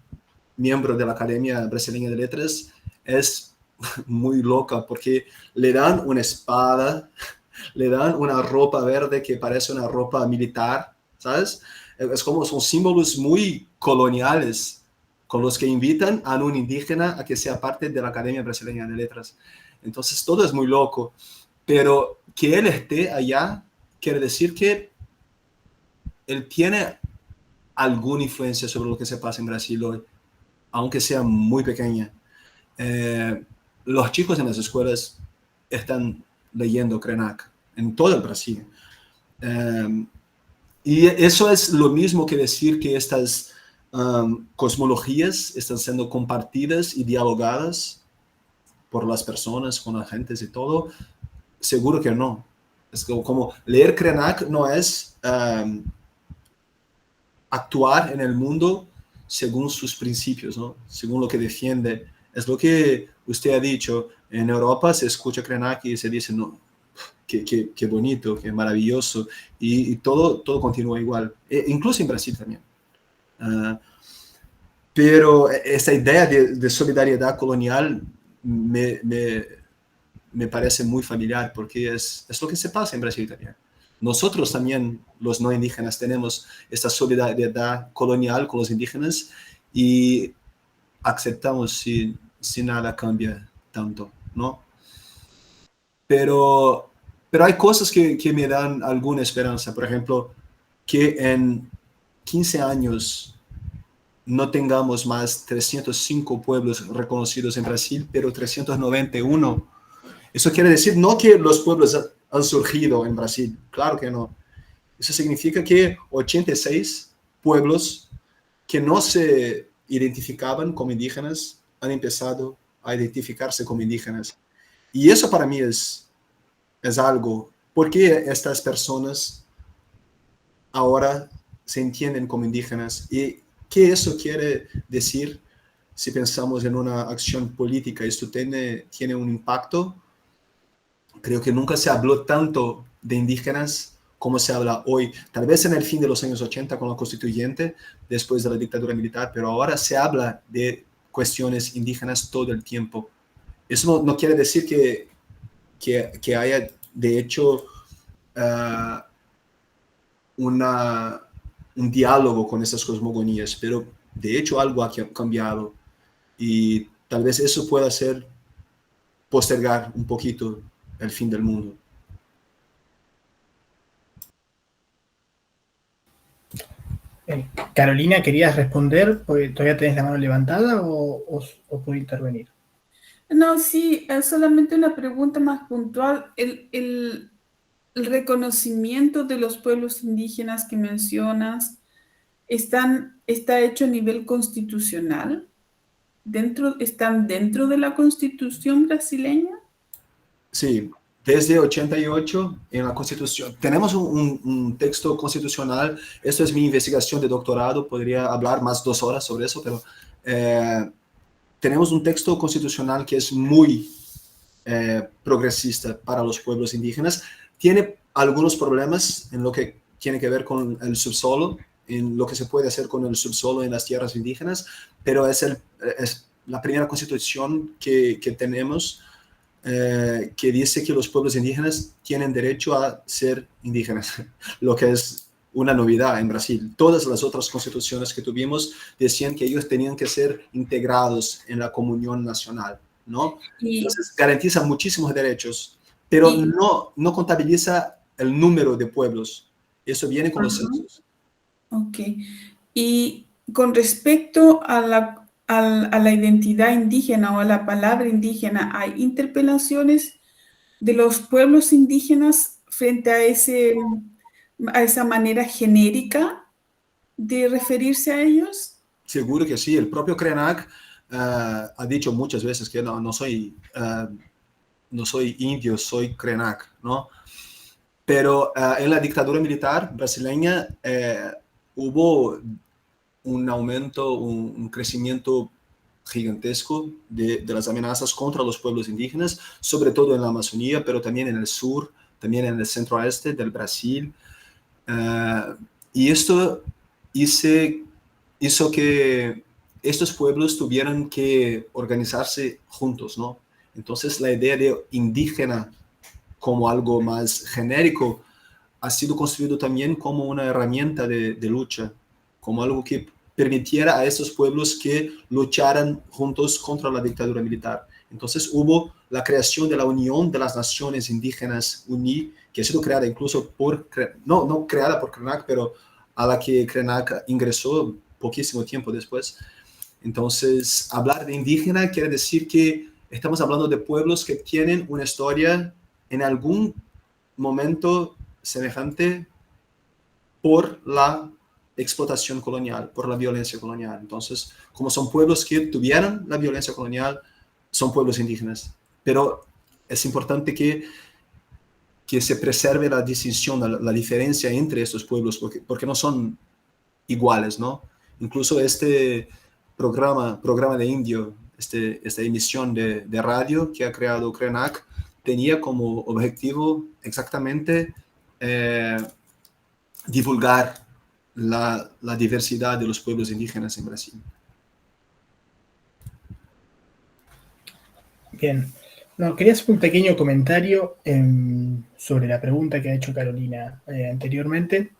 miembro de la Academia Brasileña de Letras es muy loca, porque le dan una espada, le dan una ropa verde que parece una ropa militar, ¿sabes? Es como son símbolos muy coloniales con los que invitan a un indígena a que sea parte de la Academia Brasileña de Letras. Entonces todo es muy loco, pero que él esté allá quiere decir que él tiene alguna influencia sobre lo que se pasa en Brasil hoy, aunque sea muy pequeña. Los chicos en las escuelas están leyendo Krenak en todo el Brasil. Y eso es lo mismo que decir que estas cosmologías están siendo compartidas y dialogadas por las personas, con agentes y todo. Seguro que no. Es como leer Krenak no es actuar en el mundo según sus principios, ¿no? Según lo que defiende. Es lo que usted ha dicho. En Europa se escucha Krenak y se dice, no, qué bonito, qué maravilloso. Y todo continúa igual. Incluso en Brasil también. Pero esta idea de solidaridad colonial me parece muy familiar, porque es lo que se pasa en Brasil también. nosotros también, los no indígenas, tenemos esta solidaridad colonial con los indígenas y aceptamos si nada cambia tanto, ¿no? Pero hay cosas que me dan alguna esperanza. Por ejemplo, que en 15 años no tengamos más 305 pueblos reconocidos en Brasil, pero 391. Eso quiere decir no que los pueblos han surgido en Brasil, claro que no. Eso significa que 86 pueblos que no se identificaban como indígenas han empezado a identificarse como indígenas. Y eso para mí es algo. ¿Por qué estas personas ahora se entienden como indígenas? ¿Y qué eso quiere decir si pensamos en una acción política? Esto tiene un impacto. Creo que nunca se habló tanto de indígenas como se habla hoy. Tal vez en el fin de los años 80 con la constituyente, después de la dictadura militar, pero ahora se habla de cuestiones indígenas todo el tiempo. Eso no quiere decir que haya, de hecho, un diálogo con esas cosmogonías, pero de hecho algo ha cambiado y tal vez eso pueda ser postergar un poquito el fin del mundo. Carolina, ¿querías responder? ¿Todavía tenés la mano levantada o puedo intervenir? No, sí, solamente una pregunta más puntual. El reconocimiento de los pueblos indígenas que mencionas está hecho a nivel constitucional. ¿Están dentro de la Constitución brasileña? Sí, desde 88 en la Constitución. Tenemos un texto constitucional. Esto es mi investigación de doctorado. Podría hablar más 2 horas sobre eso, pero tenemos un texto constitucional que es muy progresista para los pueblos indígenas. Tiene algunos problemas en lo que tiene que ver con el subsuelo, en lo que se puede hacer con el subsuelo en las tierras indígenas, pero es la primera constitución que tenemos que dice que los pueblos indígenas tienen derecho a ser indígenas, lo que es una novedad en Brasil. Todas las otras constituciones que tuvimos decían que ellos tenían que ser integrados en la comunión nacional, ¿no? Entonces garantiza muchísimos derechos, pero no contabiliza el número de pueblos. Eso viene con los censos. Ok. Y con respecto a la identidad indígena o a la palabra indígena, ¿hay interpelaciones de los pueblos indígenas frente a esa manera genérica de referirse a ellos? Seguro que sí. El propio Krenak ha dicho muchas veces que no soy indio, soy Krenak, ¿no? Pero en la dictadura militar brasileña hubo un aumento, un crecimiento gigantesco de las amenazas contra los pueblos indígenas, sobre todo en la Amazonía, pero también en el sur, también en el centro-oeste del Brasil. Y esto hizo que estos pueblos tuvieran que organizarse juntos, ¿no? Entonces la idea de indígena como algo más genérico ha sido construido también como una herramienta de lucha, como algo que permitiera a estos pueblos que lucharan juntos contra la dictadura militar. Entonces hubo la creación de la Unión de las Naciones Indígenas UNI, que ha sido creada incluso no creada por Krenak, pero a la que Krenak ingresó poquísimo tiempo después. Entonces, hablar de indígena quiere decir que estamos hablando de pueblos que tienen una historia en algún momento semejante por la explotación colonial, por la violencia colonial. Entonces, como son pueblos que tuvieron la violencia colonial, son pueblos indígenas. Pero es importante que se preserve la distinción, la diferencia entre estos pueblos, porque no son iguales, ¿no? Incluso este programa de indio, esta emisión de radio que ha creado Krenak, tenía como objetivo exactamente divulgar la diversidad de los pueblos indígenas en Brasil. Bien. No, quería hacer un pequeño comentario sobre la pregunta que ha hecho Carolina anteriormente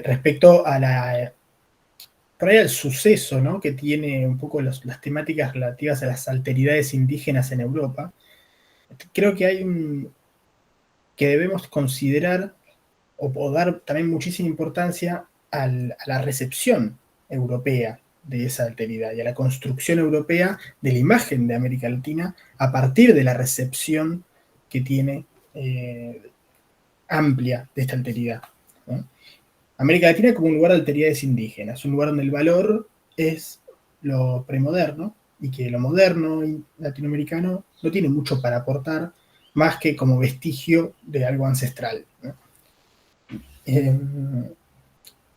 respecto a por ahí al suceso, ¿no?, que tiene un poco las temáticas relativas a las alteridades indígenas en Europa. Creo que que debemos considerar o dar también muchísima importancia a la recepción europea de esa alteridad y a la construcción europea de la imagen de América Latina a partir de la recepción que tiene amplia de esta alteridad, ¿no? América Latina como un lugar de alteridades indígenas, un lugar donde el valor es lo premoderno y que lo moderno y latinoamericano no tiene mucho para aportar más que como vestigio de algo ancestral, ¿no?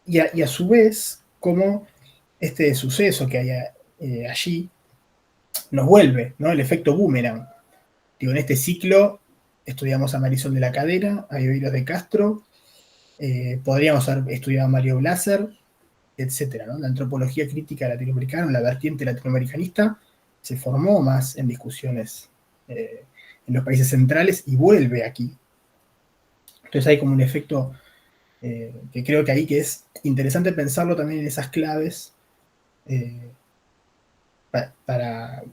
Y a su vez, como este suceso que hay allí nos vuelve, ¿no?, el efecto boomerang. Digo, en este ciclo estudiamos a Marisol de la Cadera, a Iberos de Castro, podríamos haber estudiado a Mario Blaser, etcétera, ¿no? La antropología crítica latinoamericana, la vertiente latinoamericanista, se formó más en discusiones en los países centrales y vuelve aquí. Entonces hay como un efecto que creo que ahí que es interesante pensarlo también en esas claves para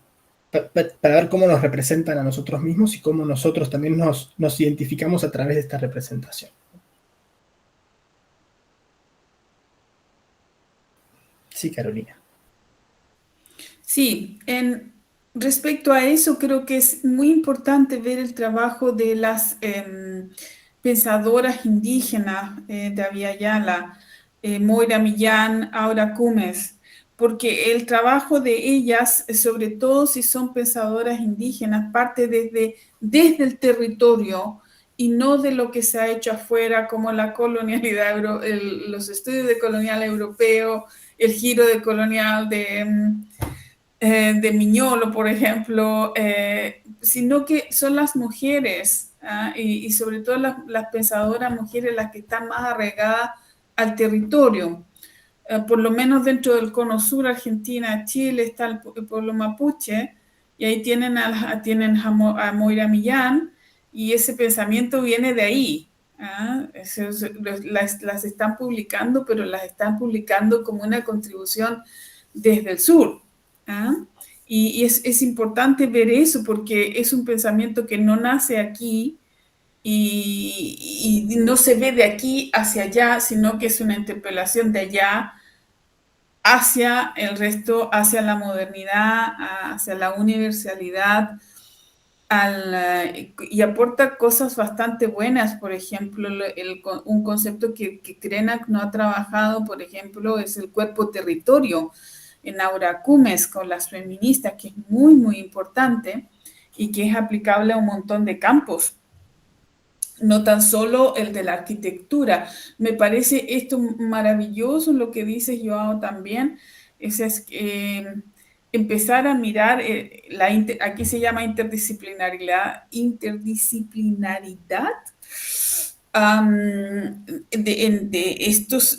ver cómo nos representan a nosotros mismos y cómo nosotros también nos identificamos a través de esta representación. Sí, Carolina. Sí, respecto a eso, creo que es muy importante ver el trabajo de las pensadoras indígenas de Abya Moira Millán, Aura Cumes, porque el trabajo de ellas, sobre todo si son pensadoras indígenas, parte desde el territorio y no de lo que se ha hecho afuera, como la colonialidad, los estudios de colonial europeo, el giro de colonial de Miñolo, por ejemplo, sino que son las mujeres y sobre todo las pensadoras mujeres las que están más arraigadas al territorio. Por lo menos dentro del cono sur, Argentina, Chile, está el pueblo mapuche, y ahí tienen a Moira Millán, y ese pensamiento viene de ahí. Las están publicando, pero las están publicando como una contribución desde el sur. Y es importante ver eso porque es un pensamiento que no nace aquí y no se ve de aquí hacia allá, sino que es una interpelación de allá hacia el resto, hacia la modernidad, hacia la universalidad, y aporta cosas bastante buenas. Por ejemplo, un concepto que Krenak no ha trabajado, por ejemplo, es el cuerpo-territorio en Aura Cumes con las feministas, que es muy, muy importante y que es aplicable a un montón de campos, no tan solo el de la arquitectura. Me parece esto maravilloso lo que dices, Joao, también, es empezar a mirar, aquí se llama interdisciplinaridad, de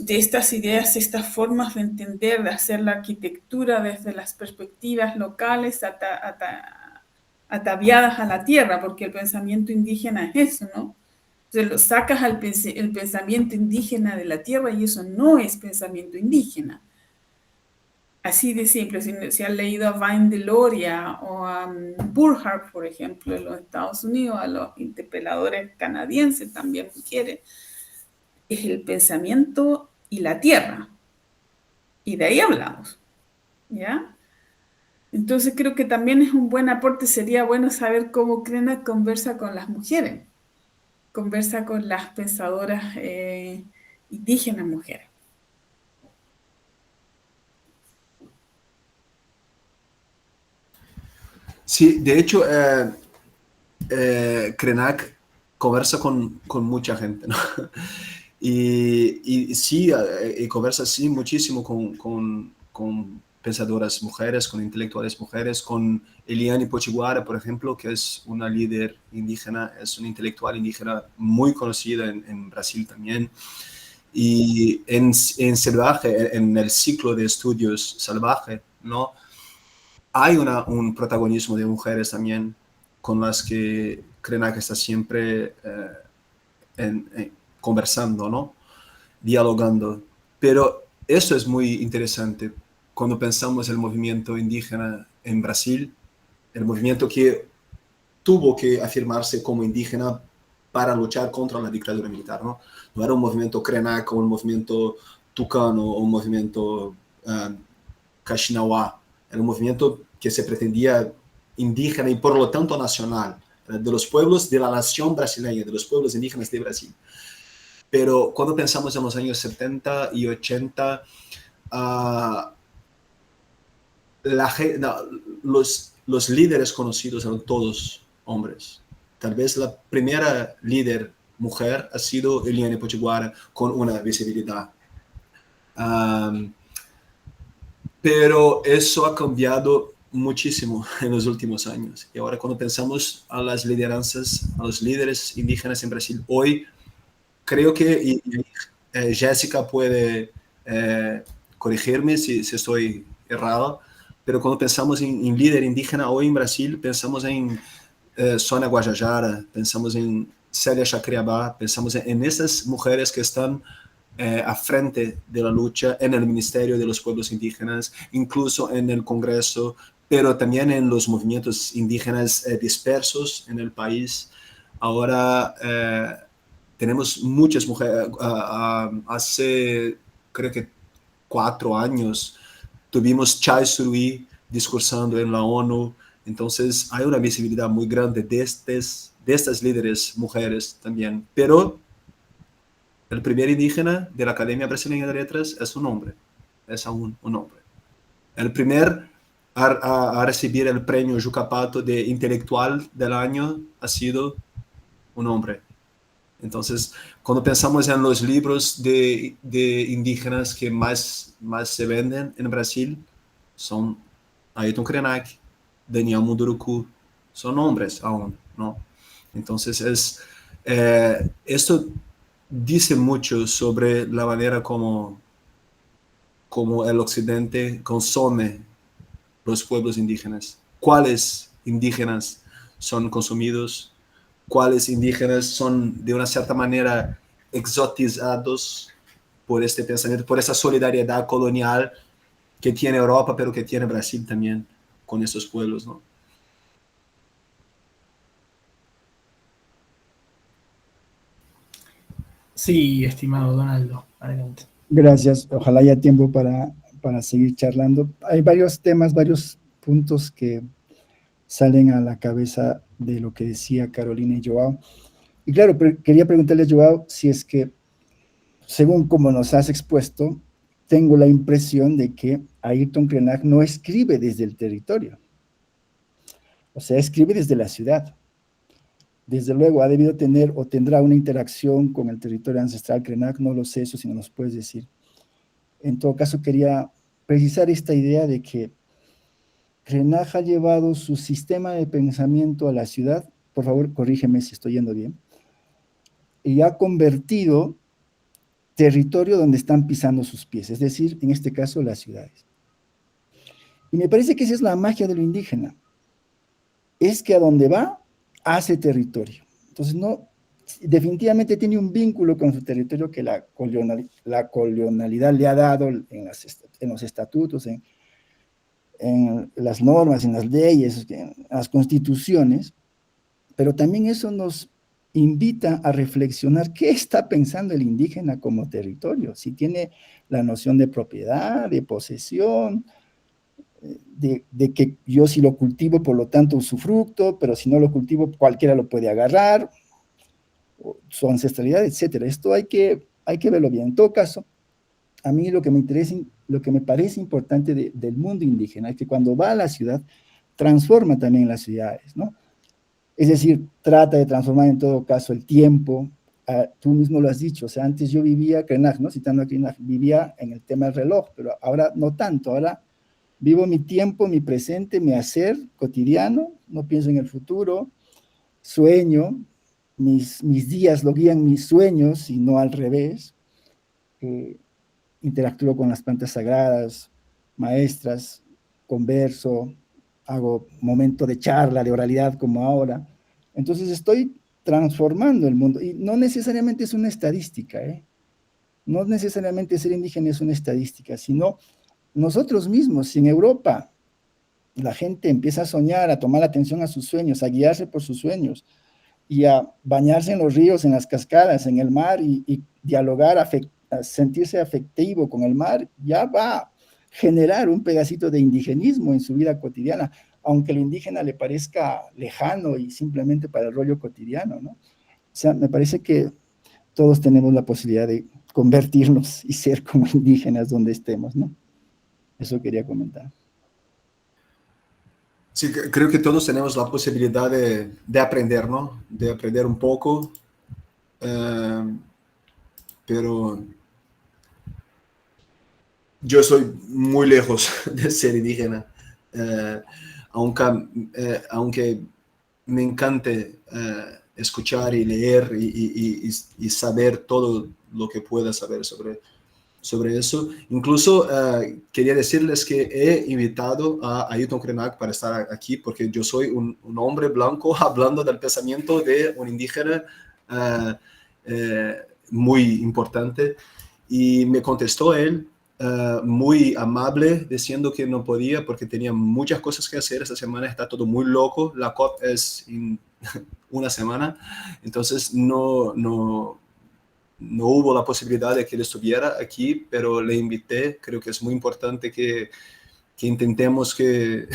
estas ideas, estas formas de entender, de hacer la arquitectura desde las perspectivas locales ataviadas a la tierra, porque el pensamiento indígena es eso, ¿no? Entonces lo sacas el pensamiento indígena de la tierra y eso no es pensamiento indígena. Así de simple. Si han leído a Vine Deloria o a Burkhardt, por ejemplo, en los Estados Unidos, a los interpeladores canadienses, también mujeres, es el pensamiento y la tierra. Y de ahí hablamos, ¿ya? Entonces creo que también es un buen aporte, sería bueno saber cómo Krenak conversa con las mujeres, conversa con las pensadoras indígenas mujeres. Sí, de hecho, Krenak conversa con mucha gente, ¿no? Y sí, conversa sí muchísimo con pensadoras mujeres, con intelectuales mujeres, con Eliane Pochiguara, por ejemplo, que es una líder indígena, es una intelectual indígena muy conocida en Brasil también. Y en Salvaje, en el ciclo de estudios Salvaje, ¿no?, hay un protagonismo de mujeres también con las que Krenak está siempre conversando, ¿no? Dialogando. Pero eso es muy interesante cuando pensamos en el movimiento indígena en Brasil, el movimiento que tuvo que afirmarse como indígena para luchar contra la dictadura militar, ¿no? No era un movimiento Krenak o un movimiento tucano o un movimiento Kaxinawa, era un movimiento que se pretendía indígena y por lo tanto nacional, de los pueblos de la nación brasileña, de los pueblos indígenas de Brasil. Pero cuando pensamos en los años 70 y 80, los líderes conocidos eran todos hombres. Tal vez la primera líder mujer ha sido Eliane Potiguara, con una visibilidad. Pero eso ha cambiado muchísimo en los últimos años. Y ahora cuando pensamos a las lideranzas, a los líderes indígenas en Brasil, hoy creo que Jessica puede corregirme si estoy errado, pero cuando pensamos en líder indígena hoy en Brasil, pensamos en Sônia Guajajara, pensamos en Célia Chacriabá, pensamos en esas mujeres que están a frente de la lucha en el Ministerio de los Pueblos Indígenas, incluso en el Congreso, pero también en los movimientos indígenas dispersos en el país. Ahora tenemos muchas mujeres. Hace, creo que 4 años, tuvimos Chai Suruí discursando en la ONU. Entonces hay una visibilidad muy grande de estas líderes mujeres también. Pero el primer indígena de la Academia Brasileña de Letras es un hombre, es aún un hombre. El primer a recibir el premio Juca Pato de intelectual del año ha sido un hombre. Entonces, cuando pensamos en los libros de indígenas que más se venden en Brasil, son Ayrton Krenak, Daniel Munduruku, son hombres aún, ¿no? Entonces, esto dice mucho sobre la manera como el Occidente consume los pueblos indígenas. ¿Cuáles indígenas son consumidos? ¿Cuáles indígenas son de una cierta manera exotizados por este pensamiento, por esa solidaridad colonial que tiene Europa, pero que tiene Brasil también con estos pueblos, ¿no? Sí, estimado Donaldo, adelante. Gracias. Ojalá haya tiempo para seguir charlando. Hay varios temas, varios puntos que salen a la cabeza de lo que decía Carolina y Joao. Y claro, quería preguntarle a Joao si es que, según como nos has expuesto, tengo la impresión de que Ayrton Krenak no escribe desde el territorio. O sea, escribe desde la ciudad. Desde luego, ha debido tener o tendrá una interacción con el territorio ancestral Krenak, no lo sé, eso si no nos puedes decir. En todo caso, quería precisar esta idea de que Krenak ha llevado su sistema de pensamiento a la ciudad, por favor, corrígeme si estoy yendo bien, y ha convertido territorio donde están pisando sus pies, es decir, en este caso, las ciudades. Y me parece que esa es la magia de lo indígena, es que a donde va, hace territorio. Entonces, no, definitivamente tiene un vínculo con su territorio que la colonialidad le ha dado en los estatutos, en las normas, en las leyes, en las constituciones, pero también eso nos invita a reflexionar qué está pensando el indígena como territorio, si tiene la noción de propiedad, de posesión, de que yo si lo cultivo, por lo tanto usufructo, pero si no lo cultivo, cualquiera lo puede agarrar, su ancestralidad, etcétera. Esto hay que verlo bien. En todo caso, a mí lo que me parece importante del mundo indígena es que cuando va a la ciudad, transforma también las ciudades, ¿no? Es decir, trata de transformar en todo caso el tiempo. Tú mismo lo has dicho, o sea, antes yo vivía, Krenak, ¿no? Citando a Krenak, vivía en el tema del reloj, pero ahora no tanto, ahora vivo mi tiempo, mi presente, mi hacer cotidiano, no pienso en el futuro, sueño, mis días lo guían mis sueños y no al revés. Interactúo con las plantas sagradas, maestras, converso, hago momento de charla, de oralidad como ahora. Entonces estoy transformando el mundo y no necesariamente es una estadística, ¿eh? No necesariamente ser indígena es una estadística, sino nosotros mismos, si en Europa la gente empieza a soñar, a tomar atención a sus sueños, a guiarse por sus sueños y a bañarse en los ríos, en las cascadas, en el mar y dialogar, a sentirse afectivo con el mar, ya va a generar un pedacito de indigenismo en su vida cotidiana, aunque lo indígena le parezca lejano y simplemente para el rollo cotidiano, ¿no? O sea, me parece que todos tenemos la posibilidad de convertirnos y ser como indígenas donde estemos, ¿no? Eso quería comentar. Sí, creo que todos tenemos la posibilidad de aprender, ¿no? De aprender un poco, pero yo soy muy lejos de ser indígena, aunque me encante escuchar y leer y saber todo lo que pueda saber sobre eso. Incluso quería decirles que he invitado a Ailton Krenak para estar aquí, porque yo soy un hombre blanco hablando del pensamiento de un indígena muy importante, y me contestó él muy amable, diciendo que no podía porque tenía muchas cosas que hacer esta semana, está todo muy loco, la COP es en una semana, entonces no hubo la posibilidad de que él estuviera aquí, pero le invité. Creo que es muy importante que intentemos que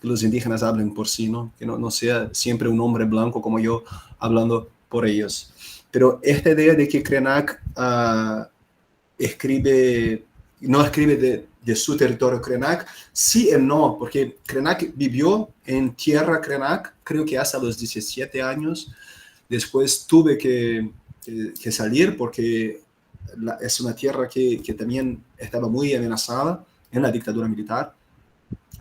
los indígenas hablen por sí, ¿no? Que no sea siempre un hombre blanco como yo hablando por ellos. Pero esta idea de que Krenak no escribe de su territorio Krenak, sí y no, porque Krenak vivió en tierra Krenak, creo que hasta los 17 años. Después tuve que salir porque es una tierra que también estaba muy amenazada en la dictadura militar.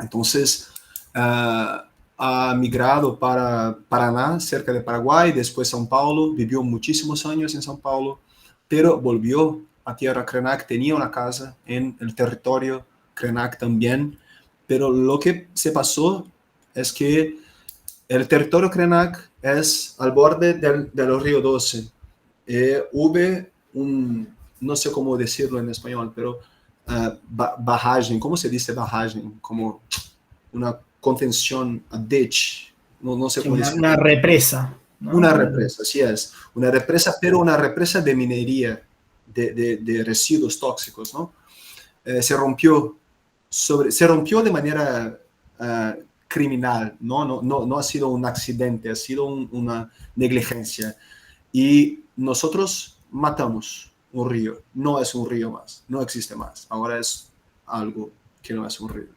Entonces ha migrado para Paraná, cerca de Paraguay, después São Paulo, vivió muchísimos años en São Paulo, pero volvió a tierra Krenak, tenía una casa en el territorio Krenak también, pero lo que se pasó es que el territorio Krenak es al borde del río Doce. Hubo no sé cómo decirlo en español, pero barragem, ¿cómo se dice barragem? Como una contención, a ditch, no sé cómo decirlo. Una represa, ¿no? Una represa, así es. Una represa, pero una represa de minería, de residuos tóxicos, ¿no? Se rompió de manera criminal, no ha sido un accidente, ha sido una negligencia. Y nosotros matamos un río, no es un río más, no existe más, ahora es algo que no es un río.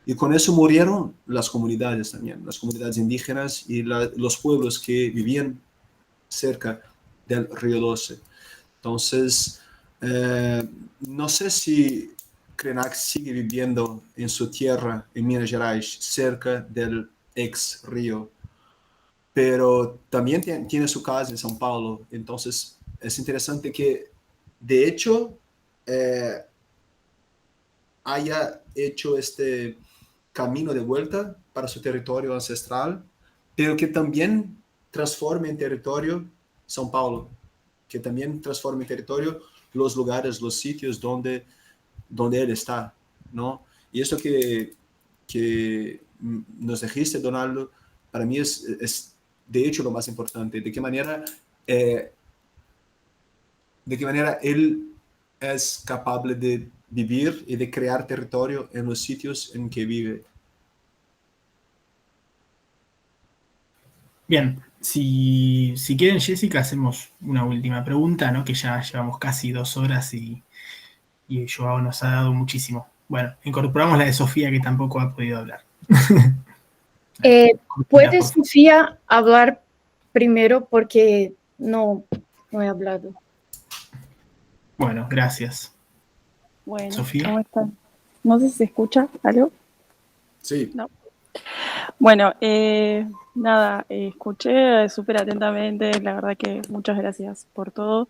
Y con eso murieron las comunidades también, las comunidades indígenas y los pueblos que vivían cerca del río Doce. Entonces, no sé si Krenak sigue viviendo en su tierra, en Minas Gerais, cerca del ex río, pero también tiene su casa en São Paulo. Entonces, es interesante que, de hecho, haya hecho este camino de vuelta para su territorio ancestral, pero que también transforme en territorio São Paulo, que también transforme en territorio los lugares, los sitios donde él está, ¿no? Y esto que nos dijiste, Donaldo, para mí es de hecho lo más importante. ¿De qué manera él es capaz de vivir y de crear territorio en los sitios en que vive? Bien, si quieren, Jessica, hacemos una última pregunta, ¿no? Que ya llevamos casi 2 horas y Joao nos ha dado muchísimo. Bueno, incorporamos la de Sofía, que tampoco ha podido hablar. ¿Puede Sofía hablar primero? Porque no he hablado. Bueno, gracias. Bueno, Sofía. ¿cómo están? No sé si se escucha algo. Sí. No. Bueno, nada, escuché súper atentamente, la verdad que muchas gracias por todo.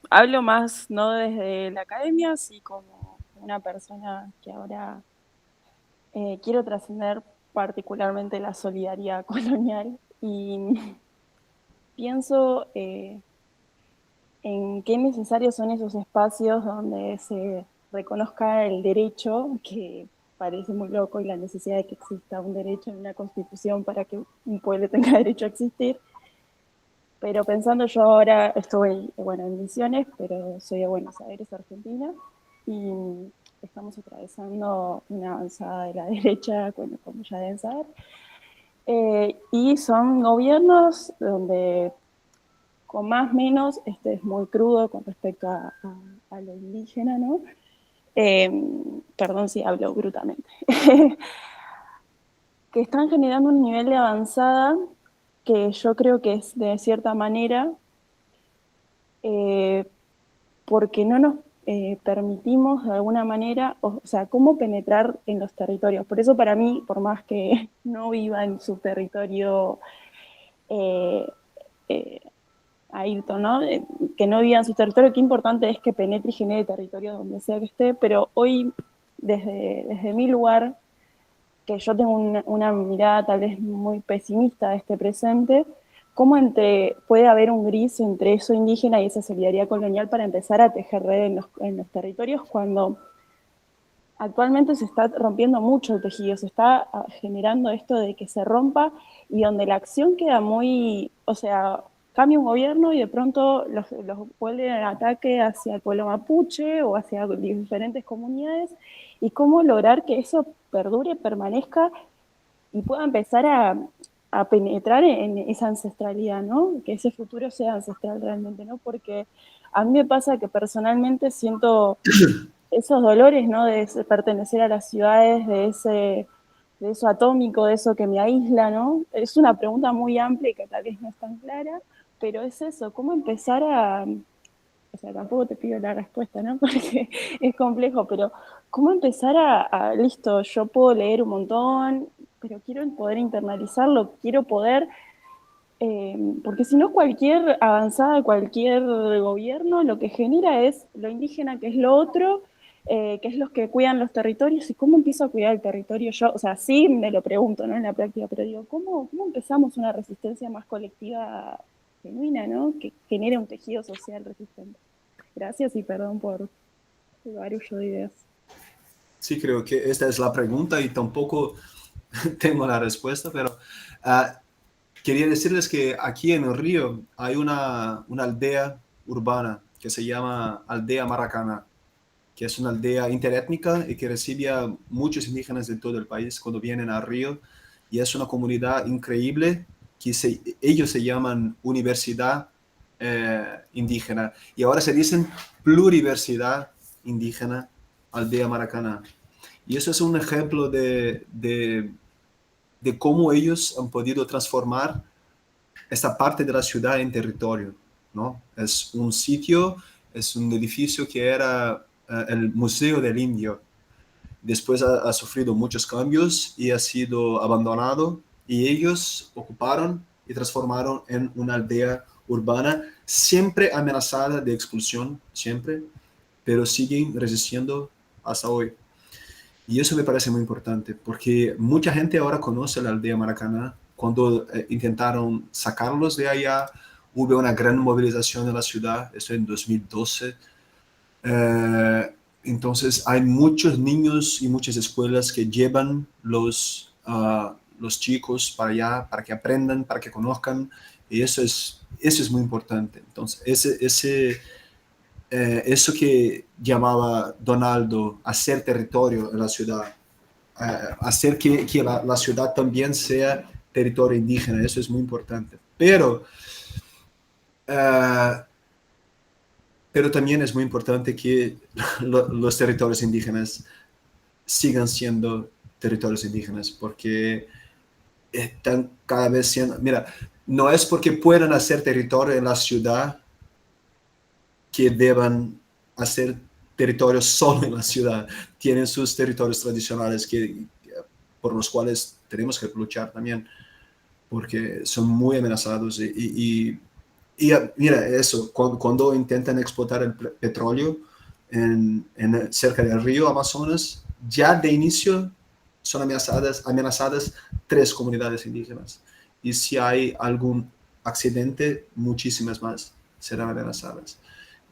Hablo más no desde la academia, sino como una persona que ahora quiero trascender particularmente la solidaridad colonial y pienso en qué necesarios son esos espacios donde se reconozca el derecho, que parece muy loco, y la necesidad de que exista un derecho en una constitución para que un pueblo tenga derecho a existir. Pero pensando, yo ahora estoy, bueno, en Misiones, pero soy de Buenos Aires, Argentina, y estamos atravesando una avanzada de la derecha, bueno, como ya deben saber, y son gobiernos donde con más o menos, este es muy crudo con respecto a lo indígena, ¿no? Perdón si hablo brutalmente. Que están generando un nivel de avanzada que yo creo que es de cierta manera porque no nos permitimos de alguna manera, o sea, cómo penetrar en los territorios. Por eso para mí, por más que no viva en su territorio Ayrton, ¿no? Que no viva en su territorio, qué importante es que penetre y genere territorio donde sea que esté, pero hoy, desde mi lugar, que yo tengo una mirada tal vez muy pesimista de este presente, ¿cómo puede haber un gris entre eso indígena y esa solidaridad colonial para empezar a tejer red en los territorios cuando actualmente se está rompiendo mucho el tejido, se está generando esto de que se rompa y donde la acción queda muy, o sea, cambia un gobierno y de pronto los vuelven al ataque hacia el pueblo mapuche o hacia diferentes comunidades, y cómo lograr que eso perdure, permanezca y pueda empezar a penetrar en esa ancestralidad, ¿no? Que ese futuro sea ancestral realmente, ¿no? Porque a mí me pasa que personalmente siento esos dolores, ¿no? De pertenecer a las ciudades, de eso atómico, de eso que me aísla, ¿no? Es una pregunta muy amplia y que tal vez no es tan clara, pero es eso, ¿cómo empezar o sea, tampoco te pido la respuesta, ¿no? Porque es complejo, pero ¿cómo empezar listo, yo puedo leer un montón, pero quiero poder internalizarlo, quiero poder, porque si no cualquier avanzada, cualquier gobierno, lo que genera es lo indígena, que es lo otro, que es los que cuidan los territorios, y cómo empiezo a cuidar el territorio yo, o sea, sí me lo pregunto, ¿no? En la práctica, pero digo, ¿cómo empezamos una resistencia más colectiva genuina, ¿no? Que genere un tejido social resistente? Gracias y perdón por el barullo de ideas. Sí, creo que esta es la pregunta y tampoco tengo la respuesta, pero quería decirles que aquí en el río hay una aldea urbana que se llama Aldea Maracaná, que es una aldea interétnica y que recibe a muchos indígenas de todo el país cuando vienen al río, y es una comunidad increíble que ellos se llaman Universidad Indígena, y ahora se dicen Pluriversidad Indígena Aldea Maracaná. Y eso es un ejemplo de cómo ellos han podido transformar esta parte de la ciudad en territorio, ¿no? Es un sitio, es un edificio que era el Museo del Indio. Después ha sufrido muchos cambios y ha sido abandonado, y ellos ocuparon y transformaron en una aldea urbana, siempre amenazada de expulsión, siempre, pero siguen resistiendo hasta hoy. Y eso me parece muy importante, porque mucha gente ahora conoce la aldea Maracaná. Cuando intentaron sacarlos de allá, hubo una gran movilización en la ciudad, eso en 2012. Entonces hay muchos niños y muchas escuelas que llevan los chicos para allá, para que aprendan, para que conozcan, y eso es muy importante. Entonces, eso que llamaba Donaldo hacer territorio en la ciudad, hacer que la ciudad también sea territorio indígena, eso es muy importante. Pero también es muy importante que los territorios indígenas sigan siendo territorios indígenas, porque están cada vez siendo... Mira, no es porque puedan hacer territorio en la ciudad que deban hacer territorio solo en la ciudad. Tienen sus territorios tradicionales por los cuales tenemos que luchar también, porque son muy amenazados. Y mira, eso, cuando intentan explotar el petróleo cerca del río Amazonas, ya de inicio son amenazadas 3 comunidades indígenas. Y si hay algún accidente, muchísimas más serán amenazadas.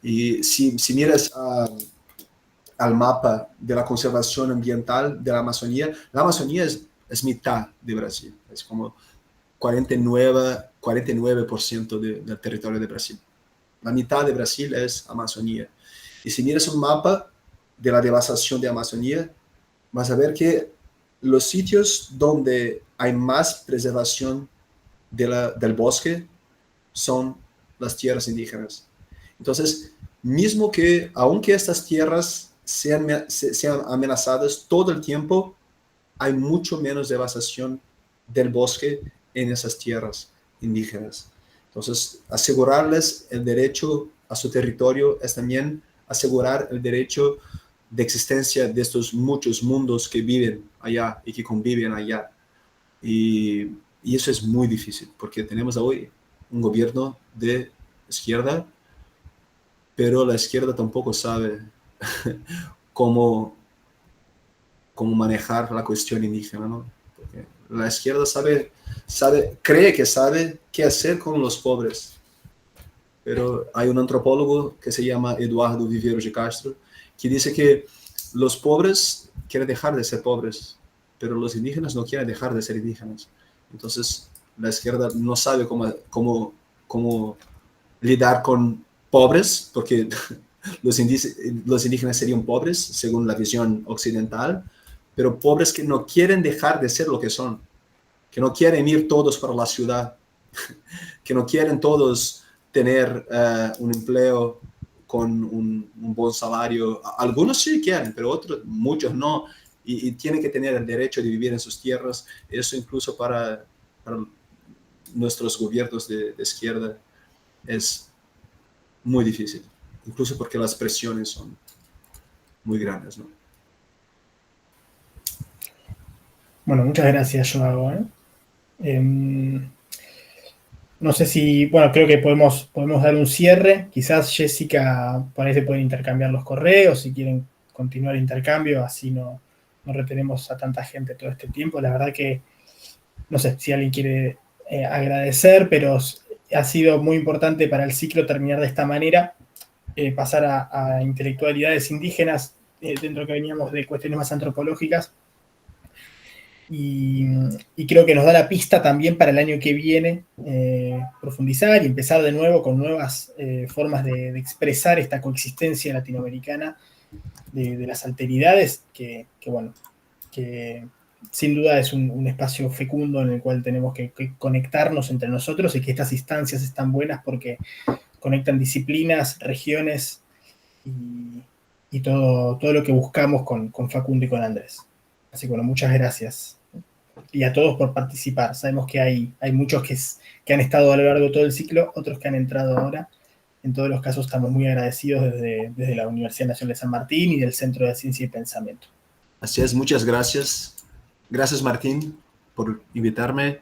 Y si miras al mapa de la conservación ambiental de la Amazonía es mitad de Brasil, es como 49% del territorio de Brasil. La mitad de Brasil es Amazonía. Y si miras un mapa de la devastación de Amazonía, vas a ver que los sitios donde hay más preservación del bosque son las tierras indígenas. Entonces, mismo que, aunque estas tierras sean amenazadas todo el tiempo, hay mucho menos devastación del bosque en esas tierras indígenas. Entonces, asegurarles el derecho a su territorio es también asegurar el derecho de existencia de estos muchos mundos que viven allá y que conviven allá. Y eso es muy difícil, porque tenemos hoy un gobierno de izquierda, pero la izquierda tampoco sabe cómo manejar la cuestión indígena, ¿no? Porque la izquierda cree que sabe qué hacer con los pobres, pero hay un antropólogo que se llama Eduardo Viveiros de Castro, que dice que los pobres quieren dejar de ser pobres, pero los indígenas no quieren dejar de ser indígenas. Entonces, la izquierda no sabe cómo lidiar con pobres, porque los indígenas serían pobres según la visión occidental, pero pobres que no quieren dejar de ser lo que son, que no quieren ir todos para la ciudad, que no quieren todos tener un empleo con un buen salario. Algunos sí quieren, pero muchos no, y tienen que tener el derecho de vivir en sus tierras. Eso incluso para nuestros gobiernos de izquierda es muy difícil, incluso porque las presiones son muy grandes, ¿no? Bueno, muchas gracias, Joao. No sé si, bueno, creo que podemos dar un cierre. Quizás Jessica, por ahí se pueden intercambiar los correos, si quieren continuar el intercambio, así no retenemos a tanta gente todo este tiempo. La verdad que, no sé si alguien quiere agradecer, pero ha sido muy importante para el ciclo terminar de esta manera, pasar a intelectualidades indígenas, dentro de que veníamos de cuestiones más antropológicas. Y creo que nos da la pista también para el año que viene profundizar y empezar de nuevo con nuevas formas de expresar esta coexistencia latinoamericana de las alteridades, que sin duda es un espacio fecundo en el cual tenemos que conectarnos entre nosotros, y que estas instancias están buenas porque conectan disciplinas, regiones y todo lo que buscamos con Facundo y con Andrés. Así que bueno, muchas gracias. Y a todos por participar. Sabemos que hay muchos que han estado a lo largo de todo el ciclo, otros que han entrado ahora. En todos los casos estamos muy agradecidos desde la Universidad Nacional de San Martín y del Centro de Ciencia y Pensamiento. Así es, muchas gracias. Gracias, Martín, por invitarme.